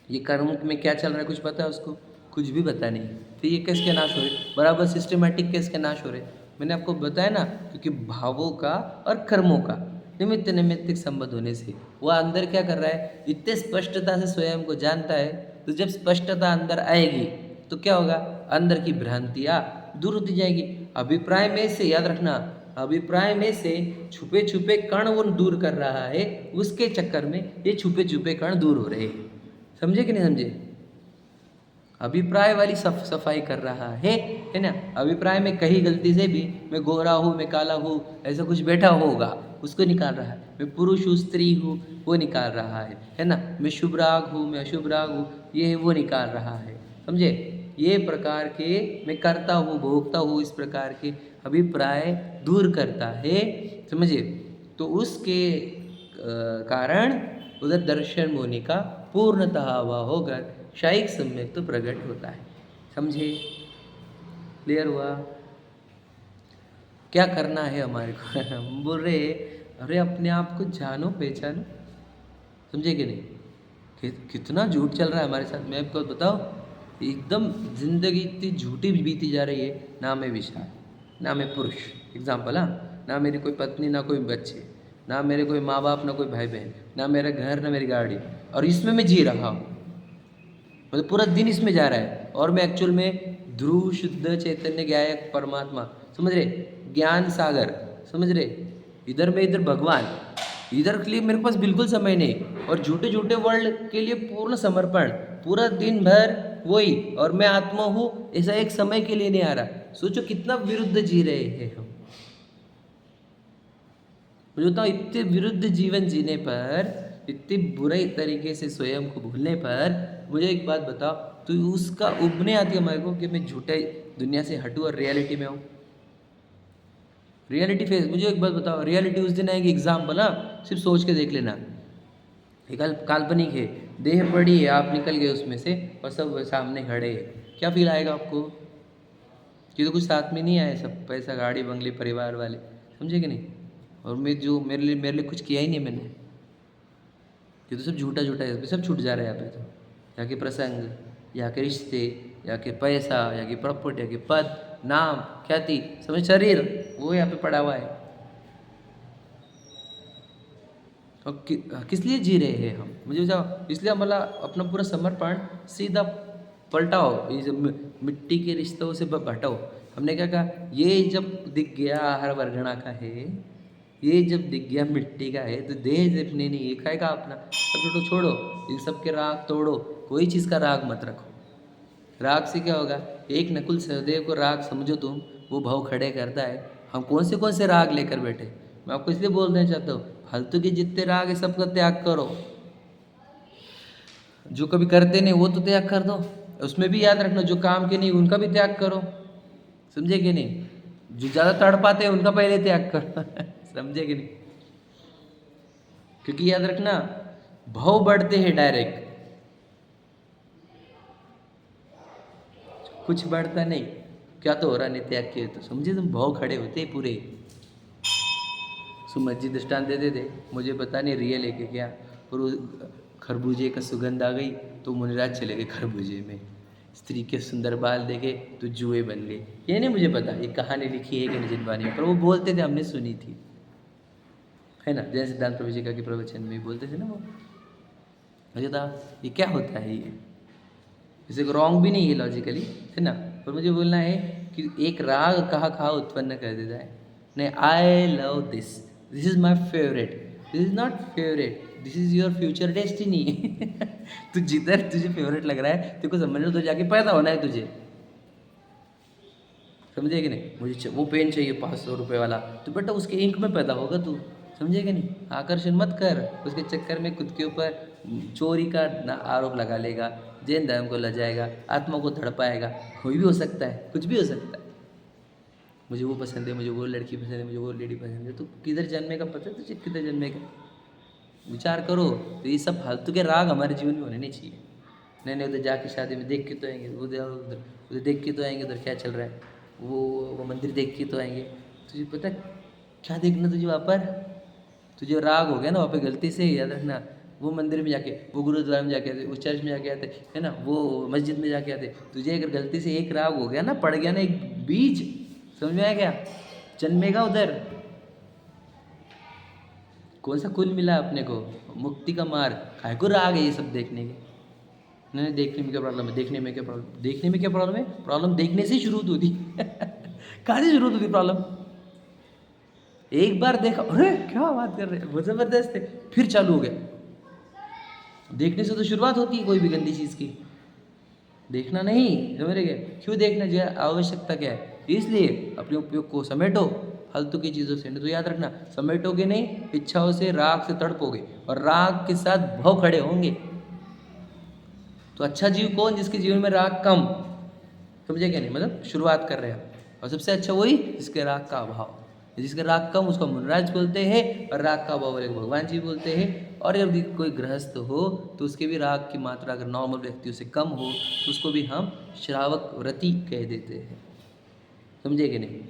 ये कर्म में क्या चल रहा है कुछ पता है उसको? कुछ भी पता नहीं। फिर ये किसके नाश हो रहे? बराबर सिस्टमेटिक किसके नाश हो रहे? मैंने आपको बताया ना, क्योंकि भावों का और कर्मों का निमित्त नैमित्तिक संबंध होने से वह अंदर क्या कर रहा है, इतने स्पष्टता से स्वयं को जानता है। तो जब स्पष्टता अंदर आएगी तो क्या होगा, अंदर की भ्रांतियाँ दूर होती जाएगी। अभिप्राय में से याद रखना, अभिप्राय में से छुपे छुपे कण वो दूर कर रहा है, उसके चक्कर में ये छुपे छुपे कण दूर हो रहे हैं। समझे कि नहीं समझे? अभिप्राय वाली सफाई कर रहा है ना। अभिप्राय में कहीं गलती से भी मैं गोरा हूँ, मैं काला हूँ, ऐसा कुछ बैठा होगा, उसको निकाल रहा है। मैं पुरुष हूँ, स्त्री हूँ, वो निकाल रहा है ना। मैं शुभ राग हूँ, मैं अशुभ राग हूँ, ये वो निकाल रहा है। समझे? ये प्रकार के मैं करता हूँ, भोगता हूँ, इस प्रकार के अभिप्राय दूर करता है। समझे? तो उसके कारण उधर दर्शन होने का पूर्णतः हुआ होकर शायिक सम्यक तो प्रकट होता है। समझे? क्लियर हुआ? क्या करना है हमारे को? हम बोल रहे अरे अपने आप को जानो, पहचानो। समझे कि नहीं? कितना झूठ चल रहा है हमारे साथ। मैं आपको बताओ, एकदम जिंदगी इतनी झूठी बीती जा रही है। ना मैं विशाल, ना मैं पुरुष, एग्जाम्पल, हाँ, ना मेरी कोई पत्नी, ना कोई बच्चे, ना मेरे कोई माँ बाप, ना कोई भाई बहन, ना मेरा घर, ना मेरी गाड़ी, और इसमें मैं जी रहा हूँ। मतलब पूरा दिन इसमें जा रहा है, और मैं एक्चुअल में ध्रुव शुद्ध चैतन्य गायक परमात्मा, समझ रहे, ज्ञान सागर, समझ रहे, इधर मैं, इधर भगवान, इधर के लिए मेरे पास बिल्कुल समय नहीं, और झूठे झूठे वर्ल्ड के लिए पूर्ण समर्पण, पूरा दिन भर वही, और मैं आत्मा हूँ, ऐसा एक समय के लिए नहीं आ रहा। सोचो कितना विरुद्ध जी रहे हैं हम। मुझे बताओ, इतने विरुद्ध जीवन जीने पर, इतने बुरे तरीके से स्वयं को भूलने पर, मुझे एक बात बताओ, तो उसका उबने आती है हमारे को कि मैं झूठे दुनिया से हटूँ और रियलिटी में आऊँ। रियलिटी फेस, मुझे एक बात बताओ, रियलिटी उस दिन आएगी, एग्जाम्पल, हाँ, सिर्फ सोच के देख लेना। एक काल्पनिक है, देह पड़ी है, आप निकल गए उसमें से और सब सामने खड़े हैं, क्या फील आएगा आपको? कि तो कुछ साथ में नहीं आए, सब पैसा, गाड़ी, बंगले, परिवार वाले, समझे कि नहीं? और मैं जो मेरे लिए कुछ किया ही नहीं मैंने। ये तो सब झूठा झूठा है, सब छूट जा रहा है यहाँ पे। तो यहाँ के प्रसंग, यहाँ के रिश्ते, यहाँ के पैसा, यहाँ की प्रॉपर्टी, यहाँ के पद, नाम, ख्याति, समझ, शरीर, वो यहाँ पे पड़ा हुआ है। और किस लिए जी रहे हैं हम? मुझे बताओ। इसलिए हमारा अपना पूरा समर्पण सीधा पलटाओ, ये जब मिट्टी के रिश्तों से हटाओ। हमने क्या कहा, ये जब दिख गया हर वर्गणा का है, ये जब दिख गया मिट्टी का है, तो देह देखने नहीं, ये खाएगा अपना, सब छोड़ो, छोड़ो इन सब के राग तोड़ो, कोई चीज़ का राग मत रखो। राग से क्या होगा? एक नकुल सहदेव को राग समझो तुम, वो भाव खड़े करता है। हम कौन से राग लेकर बैठे? मैं आपको इसलिए बोलना चाहता हूँ, फालतू के जितने राग है सबका त्याग करो। जो कभी करते नहीं वो तो त्याग कर दो। उसमें भी याद रखना, जो काम के नहीं उनका भी त्याग करो। समझे कि नहीं? जो ज़्यादा तड़पाते हैं उनका पहले त्याग करो। समझे कि नहीं? क्योंकि याद रखना, भाव बढ़ते हैं डायरेक्ट, कुछ बढ़ता नहीं। क्या तो हो रहा नहीं त्याग किए तो, समझे तुम? भाव खड़े होते पूरे। सुमत जी दृष्टांत देते थे, मुझे पता नहीं रियल है कि क्या, और खरबूजे का सुगंध आ गई तो मुनिराज चले गए खरबूजे में, स्त्री के सुंदर बाल देखे तो जुए बन गए। ये नहीं मुझे पता ये कहानी लिखी है कि नहीं जिनवानी में, पर वो बोलते थे, हमने सुनी थी, है ना। जय सिद्धांत प्रभु जी का के प्रवचन में बोलते थे ना वो। मुझे था ये क्या होता है, ये इसे रॉन्ग भी नहीं है लॉजिकली, है ना, पर मुझे बोलना है कि एक राग कहा उत्पन्न कर देता है। नहीं, I love this, this is my favourite, this is not favourite, this is your future destiny. तो जिधर तुझे फेवरेट लग रहा है, तेरे को समझ लो तो जाके पैदा होना है तुझे। समझे कि नहीं? मुझे वो पेन चाहिए 500 रुपये वाला, तो बेटा उसके इंक में पैदा होगा तू। समझे कि नहीं? आकर्षण मत कर, उसके चक्कर में खुद के ऊपर चोरी का आरोप लगा लेगा, जैन धर्म को लजाएगा, आत्मा को धड़पाएगा। कोई भी हो सकता है, कुछ भी हो सकता है। मुझे वो पसंद है, मुझे वो लड़की पसंद है, मुझे वो लेडी पसंद है, तो किधर जन्मे का पता है तुझे? किधर जन्मे का विचार करो। तो ये सब फालतू के राग हमारे जीवन में होने नहीं चाहिए। नहीं नहीं, उधर जाके शादी में देख के तो आएंगे, उधर उधर उधर देख के तो आएंगे, उधर क्या चल रहा है, वो मंदिर देख के तो आएंगे। तुझे पता है क्या देखना तुझे वहाँ पर? तो जो राग हो गया ना वहाँ पे गलती से याद रखना, वो मंदिर में जाके, वो गुरुद्वारा में जाके आते, उस चर्च में जाके आते, है ना, वो मस्जिद में जाके आते, तुझे अगर गलती से एक राग हो गया ना, पड़ गया ना एक बीज, समझ में आया क्या, जन्मेगा उधर। कौन सा कुल मिला अपने को, मुक्ति का मार्ग, काहे को राग है ये सब देखने के। नहीं, देखने में क्या प्रॉब्लम है, देखने में क्या प्रॉब्लम, देखने में क्या प्रॉब्लम है, प्रॉब्लम देखने से ही शुरू होती कहाँ से शुरू होती प्रॉब्लम। एक बार देखा, अरे क्या बात कर रहे हैं, वो जबरदस्त है, फिर चालू हो गया। देखने से तो शुरुआत होती है कोई भी गंदी चीज़ की, देखना नहीं, समझ रहे क्या, क्यों देखना, जो आवश्यकता क्या है, इसलिए अपने उपयोग को समेटो फालतू की चीज़ों से। नहीं तो याद रखना, समेटोगे नहीं, इच्छाओं से, राग से तड़पोगे, और राग के साथ भाव खड़े होंगे। तो अच्छा जीव कौन, जिसके जीवन में राग कम, समझे क्या नहीं, मतलब शुरुआत कर रहे हैं, और सबसे अच्छा वही जिसके राग का अभाव, जिसके राग कम उसको मुनराज बोलते हैं, और राग का अभाव वाले को भगवान जी बोलते हैं। और यदि कोई गृहस्थ हो तो उसके भी राग की मात्रा अगर नॉर्मल व्यक्तियों से कम हो तो उसको भी हम श्रावक व्रती कह देते हैं, समझे कि नहीं।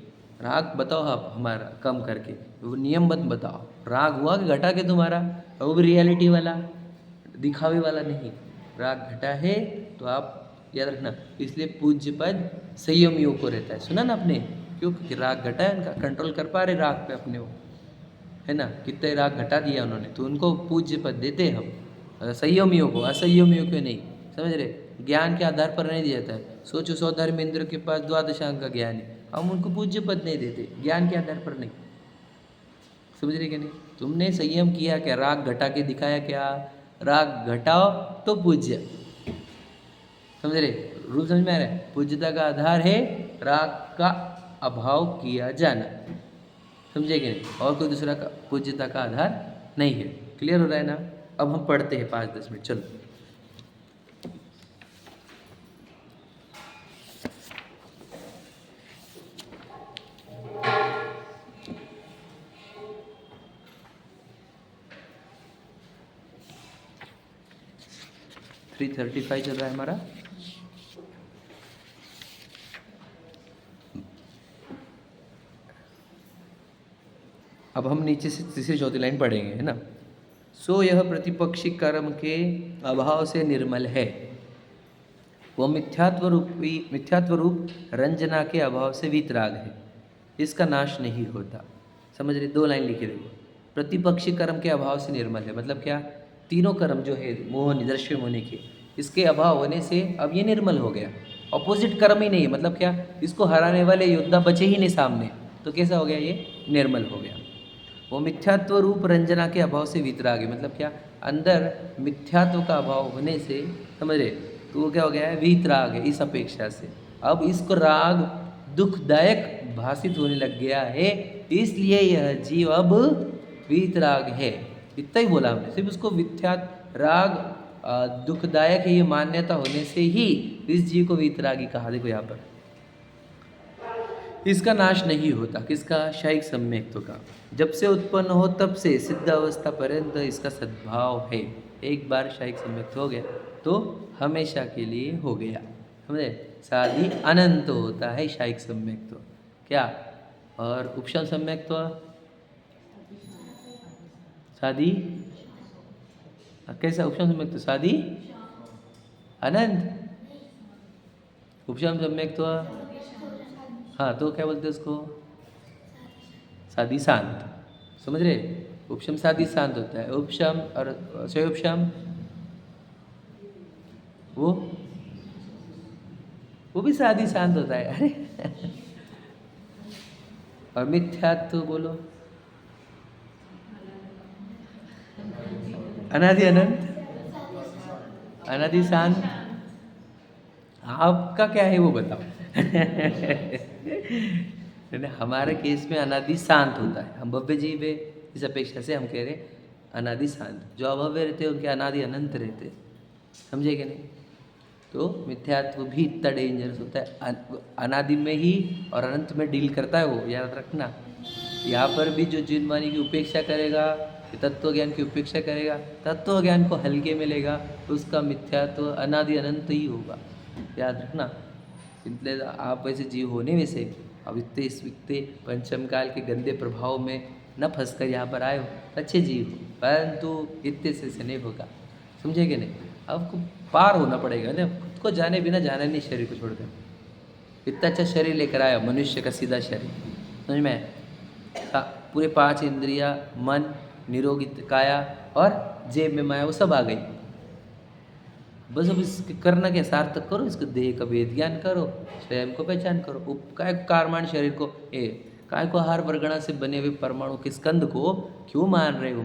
राग बताओ आप हमारा कम करके, वो नियम मत बताओ, राग हुआ कि घटा के तुम्हारा, वो भी रियलिटी वाला, दिखावे वाला नहीं, राग घटा है तो आप याद रखना। इसलिए पूज्य पद संयम योग को रहता है, सुना ना आपने, क्यों, क्योंकि राग घटा है उनका, कंट्रोल कर पा रहे राग पे अपने वो, है ना, कितने राग घटा दिया उन्होंने, तो उनको पूज्य पद देते हैं हम, संयमियों को, असंयमियों को नहीं, समझ रहे, ज्ञान के आधार पर नहीं दिया जाता है। सोचो 100 धर्मेंद्र के पास द्वादशांग का ज्ञान है, हम उनको पूज्य पद नहीं देते, ज्ञान के आधार पर नहीं, समझ रहे क्या नहीं। तुमने संयम किया क्या, राग घटा के दिखाया क्या, राग घटाओ तो पूज्य, समझ रहे, रूल समझ में आ रहा है। पूज्यता का आधार है राग का अभाव किया जाना, समझे कि नहीं, और कोई दूसरा का पूज्यता का आधार नहीं है। क्लियर हो रहा है ना। अब हम पढ़ते हैं 5-10 मिनट, चलो। थ्री 35 चल रहा है हमारा। अब हम नीचे से तीसरी चौथी लाइन पढ़ेंगे, है ना। सो यह प्रतिपक्षी कर्म के अभाव से निर्मल है, वह मिथ्यात्व रूप रंजना के अभाव से वीतराग है, इसका नाश नहीं होता। समझ रहे, 2 लाइन लिखे देखो। प्रतिपक्षी कर्म के अभाव से निर्मल है, मतलब क्या, तीनों कर्म जो है मोह निदर्श होने के, इसके अभाव होने से अब ये निर्मल हो गया। ऑपोजिट कर्म ही नहीं है, मतलब क्या, इसको हराने वाले योद्धा बचे ही नहीं सामने, तो कैसा हो गया, ये निर्मल हो गया। वो मिथ्यात्व रूप रंजना के अभाव से वितराग है, मतलब क्या, अंदर मिथ्यात्व का अभाव होने से, समझ रहे, तो वो क्या हो गया है, वितराग है इस अपेक्षा से। अब इसको राग दुखदायक भाषित होने लग गया है, इसलिए यह जीव अब वितराग है। इतना ही बोला हमने, सिर्फ उसको मिथ्यात्व राग दुखदायक है ये मान्यता होने से ही इस जीव को वितरागी कहा। देखो यहाँ पर, इसका नाश नहीं होता, किसका, शायिक सम्यक्त्व का। जब से उत्पन्न हो तब से सिद्ध अवस्था पर्यंत इसका सद्भाव है। एक बार शायिक सम्यक्त्व हो गया तो हमेशा के लिए हो गया, समझे। साधी अनंत होता है शायिक सम्यक्त्व, क्या, और उपशम सम्यक्त्व साधी कैसा, उपशम सम्यक्त्व साधी अनंत, उपशम सम्यक्त्व, हाँ, तो क्या बोलते हैं उसको, साधी शांत, समझ रहे। उपशम साधी शांत होता है, उपशम और स्वयंपशम वो भी साधी शांत होता है। अरे और मिथ्यात्व बोलो, अनादि अनंत, अनादि शांत, आपका क्या है वो बताओ। हमारे केस में अनादि शांत होता है, हम भव्य जीव है, इस अपेक्षा से हम कह रहे अनादि शांत। जो अभव्य रहते हैं उनके अनादि अनंत रहते, समझे कि नहीं। तो मिथ्यात्व भी इतना डेंजरस होता है, अनादि में ही और अनंत में डील करता है वो, याद रखना। यहाँ पर भी जो जीवनवाणी की उपेक्षा करेगा, तत्व ज्ञान की उपेक्षा करेगा, तत्व ज्ञान को हल्के में लेगा, तो उसका मिथ्यात्व अनादि अनंत ही होगा, याद रखना। इसलिए आप वैसे जीव होने में से अब इतने पंचम काल के गंदे प्रभाव में न फंस कर यहाँ पर आए हो, अच्छे जीव हो, परंतु इतने से नहीं होगा, समझे कि नहीं? आपको पार होना पड़ेगा ना, खुद को जाने बिना जाना नहीं शरीर को छोड़कर। इतना अच्छा शरीर लेकर आया, मनुष्य का सीधा शरीर, समझ में आया? पूरे 5 इंद्रिया, मन, निरोगी काया और जेब में माया, वो सब आ गई। बस अब इसके करना क्या, सार्थक करो इसको, देह का वेद ज्ञान करो, स्वयं को पहचान करो। काय कारमान शरीर को, काय को आहार वर्गणा से बने हुए परमाणु के स्कंद को क्यों मान रहे हो?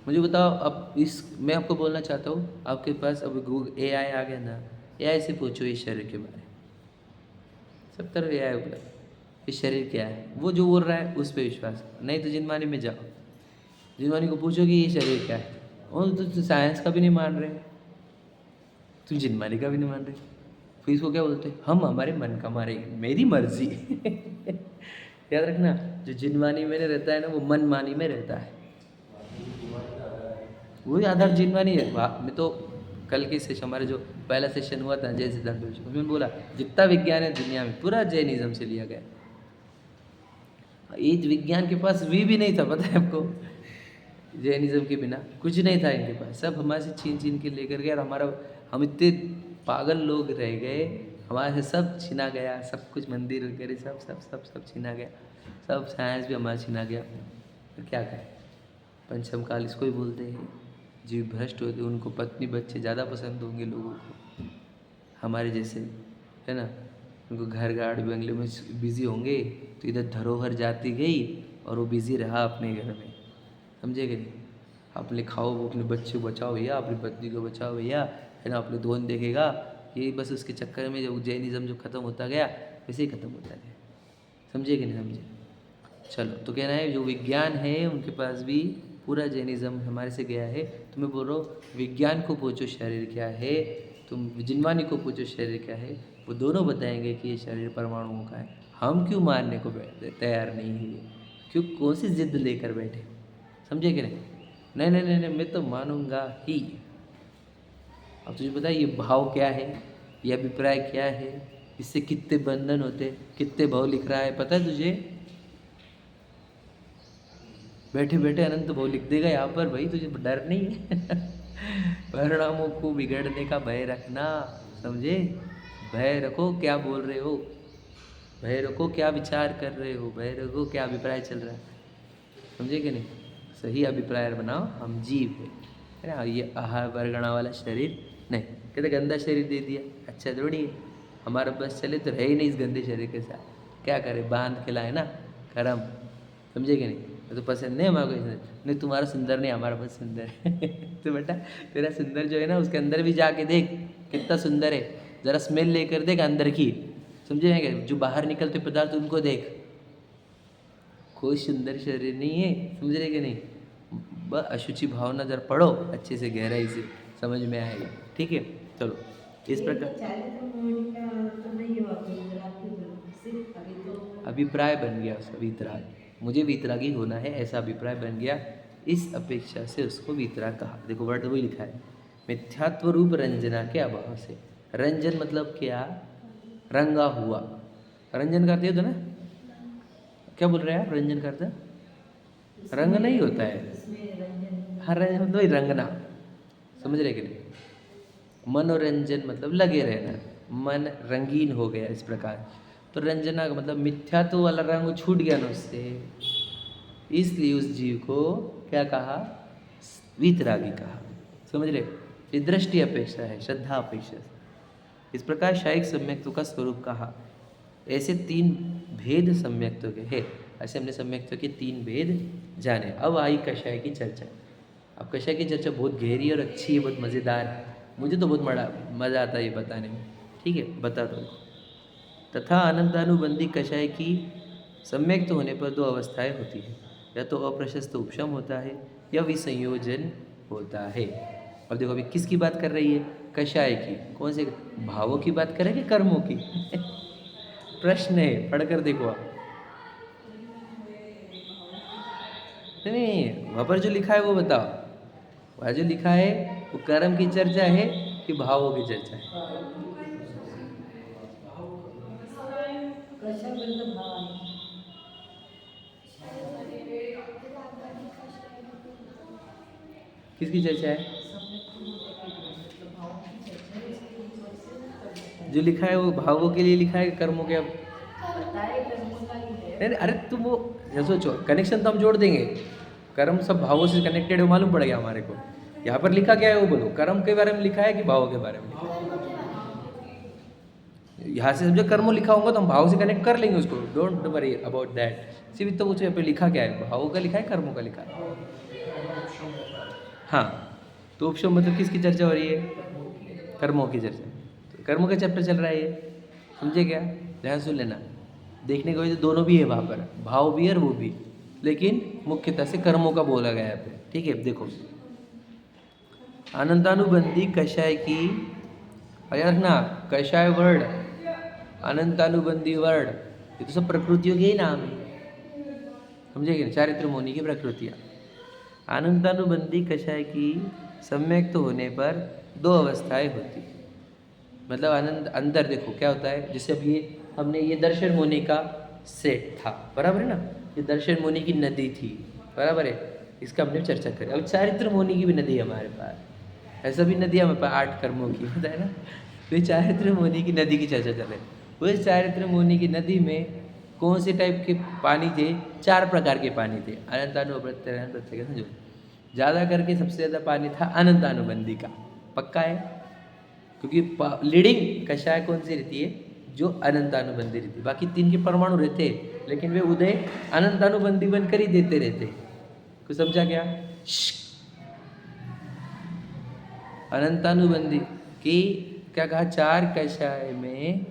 मुझे बताओ। अब मैं आपको बोलना चाहता हूँ, आपके पास अब गूगल AI आ गया ना, AI से पूछो इस शरीर के बारे में, सब तरफ AI उपलब्ध। इस शरीर क्या है, वो जो बोल रहा है उस पर विश्वास, नहीं तो जिनवानी में जाओ, जिनवानी को पूछो कि ये शरीर क्या है, और तो साइंस का भी नहीं मान रहे, तुम जिनवानी का भी नहीं मान रहे, फिर इसको क्या बोलते हैं? हम हमारे मन का मारेंगे, मेरी मर्जी। याद रखना, जो जिनवानी में रहता है ना, वो मन मानी में रहता है, वही आधार जिनवानी है। मैं तो कल के सेशन, हमारे जो पहला सेशन हुआ था जैन सिद्धांत, उसमें बोला जितना विज्ञान है दुनिया में पूरा जैनिज्म से लिया गया। ये विज्ञान के पास भी नहीं था, पता है आपको? जैनिज्म के बिना कुछ नहीं था इनके पास, सब हमारे से छीन छीन के लेकर गए, और हम इतने पागल लोग रह गए, हमारे से सब छीना गया, सब कुछ मंदिर वगैरह सब सब सब सब छीना गया, सब साइंस भी हमारा छीना गया। तो क्या करें? पंचम काल इसको ही बोलते हैं। जीव भ्रष्ट होते, उनको पत्नी बच्चे ज़्यादा पसंद होंगे लोगों को, हमारे जैसे, है ना? उनको घर गाड़ी बंगले में बिजी होंगे, तो इधर धरोहर जाती गई और वो बिजी रहा अपने घर में, समझे कि नहीं? अपने खाओ, वो अपने बच्चे को बचाओ भैया, अपनी पत्नी को बचाओ भैया, है ना? अपने धोन देखेगा, ये बस उसके चक्कर में जब जैनिज्म जो ख़त्म होता गया वैसे ही ख़त्म होता गया, समझे कि नहीं समझे? चलो, तो कहना है जो विज्ञान है उनके पास भी पूरा जैनिज्म हमारे से गया है। तो मैं बोल रहा हूँ, विज्ञान को पूछो शरीर क्या है, तुम जिनवानी को पूछो शरीर क्या है, वो दोनों बताएंगे कि ये शरीर परमाणुओं का है। हम क्यों मानने को तैयार नहीं है? क्यों, कौन सी जिद लेकर बैठे, समझे कि नहीं? नहीं नहीं नहीं नहीं, मैं तो मानूंगा ही। अब तुझे पता है ये भाव क्या है, ये अभिप्राय क्या है, इससे कितने बंधन होते, कितने भाव लिख रहा है, पता है तुझे? बैठे बैठे अनंत भाव लिख देगा यहाँ पर भाई, तुझे डर नहीं है? परिणामों को बिगड़ने का भय रखना, समझे? भय रखो, क्या बोल रहे हो, भय रखो क्या विचार कर रहे हो, भय रखो क्या अभिप्राय चल रहा है, समझे कि नहीं? सही अभिप्राय बनाओ, हम जीव है ना, ये आहार वर्गणा वाला शरीर नहीं। कहते गंदा शरीर दे दिया, अच्छा थोड़ी है, हमारा बस चले तो रहे ही नहीं इस गंदे शरीर के साथ, क्या करें, बांध के लाए ना करम, समझे कि नहीं? तो पसंद नहीं हमारे को, नहीं तुम्हारा सुंदर नहीं, हमारा बहुत सुंदर है। तो बेटा तेरा सुंदर जो है ना, उसके अंदर भी जाके देख कितना सुंदर है, ज़रा स्मेल लेकर देख अंदर की, समझे क्या? जो बाहर निकलते पदार्थ उनको देख, कोई सुंदर शरीर नहीं है, समझ रहे कि नहीं? बस अशुचि भावना जरा पढ़ो अच्छे से, गहराई से समझ में आएगा, ठीक है? चलो, इस प्रकार अभिप्राय बन गया उसका वीतराग, मुझे वीतरागी होना है ऐसा अभिप्राय बन गया, इस अपेक्षा से उसको वीतराग कहा। देखो वर्ड वही लिखा है, मिथ्यात्व रूप रंजना के अभाव से। रंजन मतलब क्या? रंगा हुआ, रंजन करते हो तो ना, क्या बोल रहे हैं आप? रंजन करते रंग नहीं होता है, हाँ रंजन मतलब वही रंगना, समझ रहे कि नहीं? मनोरंजन मतलब लगे रहना, मन रंगीन हो गया इस प्रकार। तो रंजना का मतलब मिथ्यात्व वाला रंग छूट गया ना उससे, इसलिए उस जीव को क्या कहा? वीतरागी कहा, समझ रहे? ये दृष्टि अपेक्षा है, श्रद्धा अपेक्षा। इस प्रकार शायिक सम्यक्त्व का स्वरूप कहा। ऐसे 3 भेद सम्यक्त्व के हैं, ऐसे हमने सम्यक्त्व के 3 भेद जाने। अब आई कषाय की चर्चा। अब कषाय की चर्चा बहुत गहरी और अच्छी है, बहुत मज़ेदार है, मुझे तो बहुत मज़ा आता है ये बताने में, ठीक है? बता दो। तथा अनंतानुबंधी कषाय की सम्यक्त होने पर 2 अवस्थाएं होती हैं, या तो अप्रशस्त उपशम होता है या विसंयोजन होता है। अब देखो अभी किसकी बात कर रही है? कषाय की। कौन से भावों की बात कर रहे हैं कि कर्मों की? प्रश्न है, पढ़कर देखो आप। नहीं, वहाँ पर जो लिखा है वो बताओ, वहाँ जो लिखा है वो कर्म की चर्चा है कि भावों की चर्चा है? किसकी चर्चा है? जो लिखा है वो भावों के लिए लिखा है, कर्मों के? अब नहीं, अरे तुम वो सोचो, कनेक्शन तो हम जोड़ देंगे, कर्म सब भावों से कनेक्टेड है, मालूम पड़ गया हमारे को। यहाँ पर लिखा क्या है वो बोलो, कर्म के बारे में लिखा है कि भावों के बारे में लिखा है? यहाँ से समझो कर्मों लिखा होगा तो हम भाव से कनेक्ट कर लेंगे उसको, डोंट वरी अबाउट दैट। सिर्फ तो पूछो यहाँ पे लिखा क्या है, भावों का लिखा है, कर्मों का लिखा है? हाँ, तो उपशम मतलब किसकी चर्चा हो रही है? कर्मों की चर्चा। तो कर्मों का चैप्टर चल रहा है ये, समझे क्या? ध्यान सुन लेना, देखने को तो दोनों भी है वहाँ पर, भाव भी और वो भी, लेकिन मुख्यतः से कर्मों का बोला गया है पे। ठीक है, देखो अनंतानुबंधी कषाय की, यार ना कषाय वर्ड, अनंतानुबंधी वर्ड, ये तो सब प्रकृतियों के ही नाम है, समझेगे? चारित्र मुनि की प्रकृतियाँ। अनंतानुबंधी कषाय की सम्यक्त होने पर दो अवस्थाएं होती, मतलब आनंद अंदर देखो क्या होता है। जैसे अब ये हमने ये दर्शन मुनि का सेट था, बराबर है ना, ये दर्शन मुनि की नदी थी, बराबर है, इसका हमने चर्चा करी। अब चारित्र मुनि की भी नदी है हमारे पास, ऐसा भी नदी है हमारे पास 8 कर्मों की, होता है ना। तो ये चारित्र मुनि की नदी की चर्चा चल रही है। उस चारित्र मुनि की नदी में कौन से टाइप के पानी थे? 4 प्रकार के पानी थे, अनंतानुप्रत्यय प्रत्यय, समझो। ज़्यादा करके सबसे ज़्यादा पानी था अनंतानुबंधी का, पक्का है, क्योंकि लीडिंग कषाय कौन सी रहती है? जो अनंतानुबंधी रहती है। बाकी 3 के परमाणु रहते हैं, लेकिन वे उदय अनंतानुबंधी बनकर ही देते रहते। कुछ समझा क्या? अनंतानुबंधी की क्या कहा? 4 कषाय में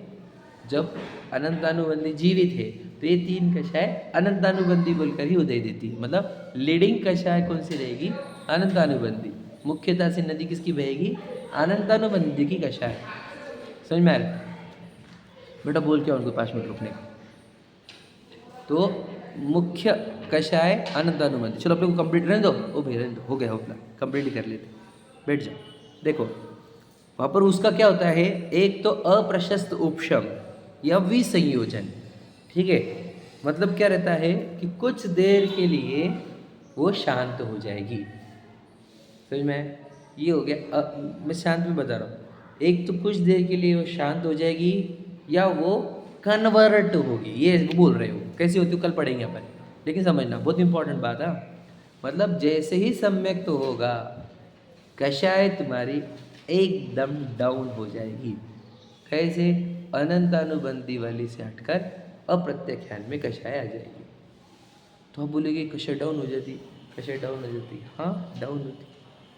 जब अनंतानुबंधी जीवित है तो ये 3 कषाय अनंतानुबंधी बोलकर ही उदय देती है। मतलब लीडिंग कषाय कौन सी रहेगी? अनंतानुबंधी। मुख्यतः से नदी किसकी बहेगी? अनंतानुबंधी की कषाय। समझ में आ रहा है? बेटा बोल के उनको 5 मिनट रुकने का। तो मुख्य कषाय अनंतानुबंधी। चलो अपने को कंप्लीट रहने दो, ओ भाई रहने दो, हो गया होगा, कंप्लीट ही कर लेते, बैठ जाओ। देखो वहाँ पर उसका क्या होता है, एक तो अप्रशस्त उपशम या विसंयोजन। ठीक है, मतलब क्या रहता है कि कुछ देर के लिए वो शांत हो जाएगी। समझ में? ये हो गया मैं शांत में बता रहा हूँ। एक तो कुछ देर के लिए वो शांत हो जाएगी या वो कन्वर्ट होगी, ये बोल रहे हो। कैसी होती है कल पढ़ेंगे अपन, लेकिन समझना बहुत इंपॉर्टेंट बात है। मतलब जैसे ही सम्यक तो होगा, कषाय तुम्हारी एकदम डाउन हो जाएगी। कैसे? अनंतानुबंधी वाली से हटकर अप्रत्याख्यान में कषाय आ जाएगी। तो आप बोलेंगे कषाय डाउन हो जाती, कषाय डाउन हो जाती। हाँ डाउन होती।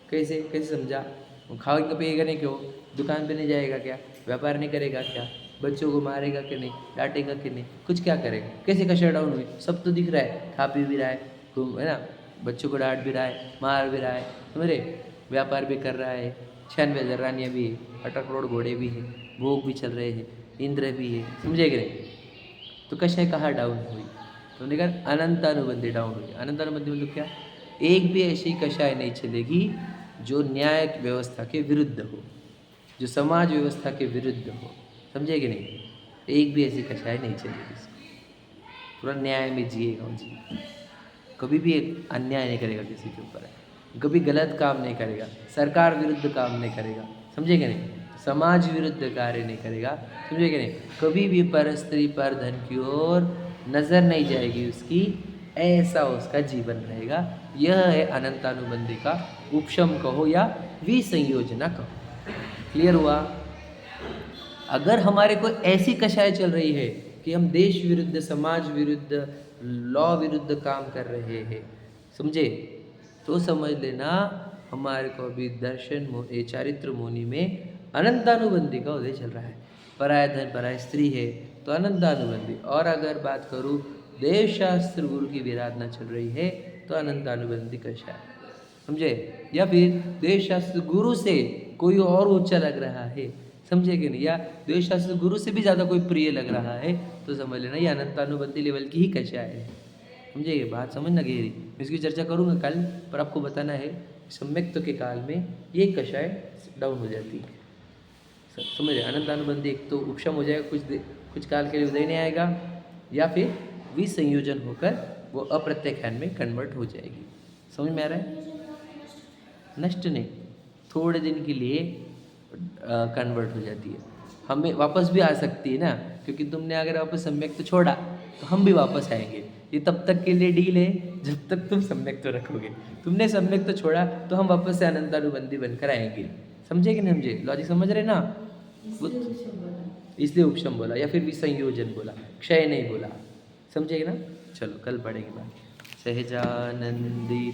कैसे? कैसे समझा? वो खाएगा पिएगा नहीं क्यों? दुकान पे नहीं जाएगा क्या? व्यापार नहीं करेगा क्या? बच्चों को मारेगा कि नहीं? डांटेगा कि नहीं? कुछ क्या करेगा? कैसे कषाय डाउन हुई? सब तो दिख रहा है, खा पी भी रहा है, है ना, बच्चों को डांट भी रहा है, मार भी रहा है, समझे, व्यापार भी कर रहा है, 96,000 रानियाँ भी है, 18 करोड़ घोड़े भी हैं, भोग भी चल रहे हैं, इंद्र भी है, समझे कि नहीं? तो कषाय कहाँ डाउन हुई? तो हमने कहा अनंतानुबंधी डाउन हुई। अनंतानुबंधी मतलब क्या? एक भी ऐसी कषाय नहीं चलेगी जो न्याय व्यवस्था के विरुद्ध हो, जो समाज व्यवस्था के विरुद्ध हो, समझे कि नहीं? एक भी ऐसी कषाय नहीं चलेगी, पूरा न्याय में जिएगा जी, कभी भी एक अन्याय नहीं करेगा किसी के ऊपर, कभी गलत काम नहीं करेगा, सरकार विरुद्ध काम नहीं करेगा, समझे कि नहीं? समाज विरुद्ध कार्य नहीं करेगा, समझे कि नहीं? कभी भी पर स्त्री पर धन की ओर नज़र नहीं जाएगी उसकी, ऐसा उसका जीवन रहेगा। यह है अनंतानुबंधी का उपशम कहो या विसंयोजना कहो। क्लियर हुआ? अगर हमारे को ऐसी कषाय चल रही है कि हम देश विरुद्ध, समाज विरुद्ध, लॉ विरुद्ध काम कर रहे हैं, समझे, तो समझ लेना हमारे को अभी दर्शन चारित्र मुनि में अनंतानुबंधी का उदय चल रहा है। पराय धन पराय स्त्री है तो अनंतानुबंधी। और अगर बात करूँ देवशास्त्र गुरु की विराधना चल रही है तो अनंतानुबंधी कषाय, समझे? या फिर देवशास्त्र गुरु से कोई और ऊंचा लग रहा है, समझे कि नहीं? या देवशास्त्र गुरु से भी ज़्यादा कोई प्रिय लग रहा है तो समझ लेना ये अनंतानुबंधी लेवल की ही कषाय है। समझे? ये बात समझना गहरी, इसकी चर्चा करूँगा कल, पर आपको बताना है सम्यक्त के काल में ये कषाय डाउन हो जाती है। समझ रहे? अनंतानुबंधी एक तो उपशम हो जाएगा, कुछ काल के लिए उदय नहीं आएगा, या फिर विसंयोजन होकर वो अप्रत्याख्यान में कन्वर्ट हो जाएगी। समझ में आ रहा है? नष्ट नहीं, थोड़े दिन के लिए कन्वर्ट हो जाती है, हमें वापस भी आ सकती है ना, क्योंकि तुमने अगर वापस सम्यक तो छोड़ा तो हम भी वापस आएंगे। ये तब तक के लिए डील है जब तक तुम सम्यक तो रखोगे। तुमने सम्यक तो छोड़ा तो हम वापस से अनंतानुबंधी बनकर आएंगे। समझे कि नहीं समझे? लॉजिक समझ रहे ना? इसलिए उपशम बोला या फिर विसंयोजन बोला, क्षय नहीं बोला। समझेगा ना? चलो कल पढ़ेंगे बात। सहजानंदी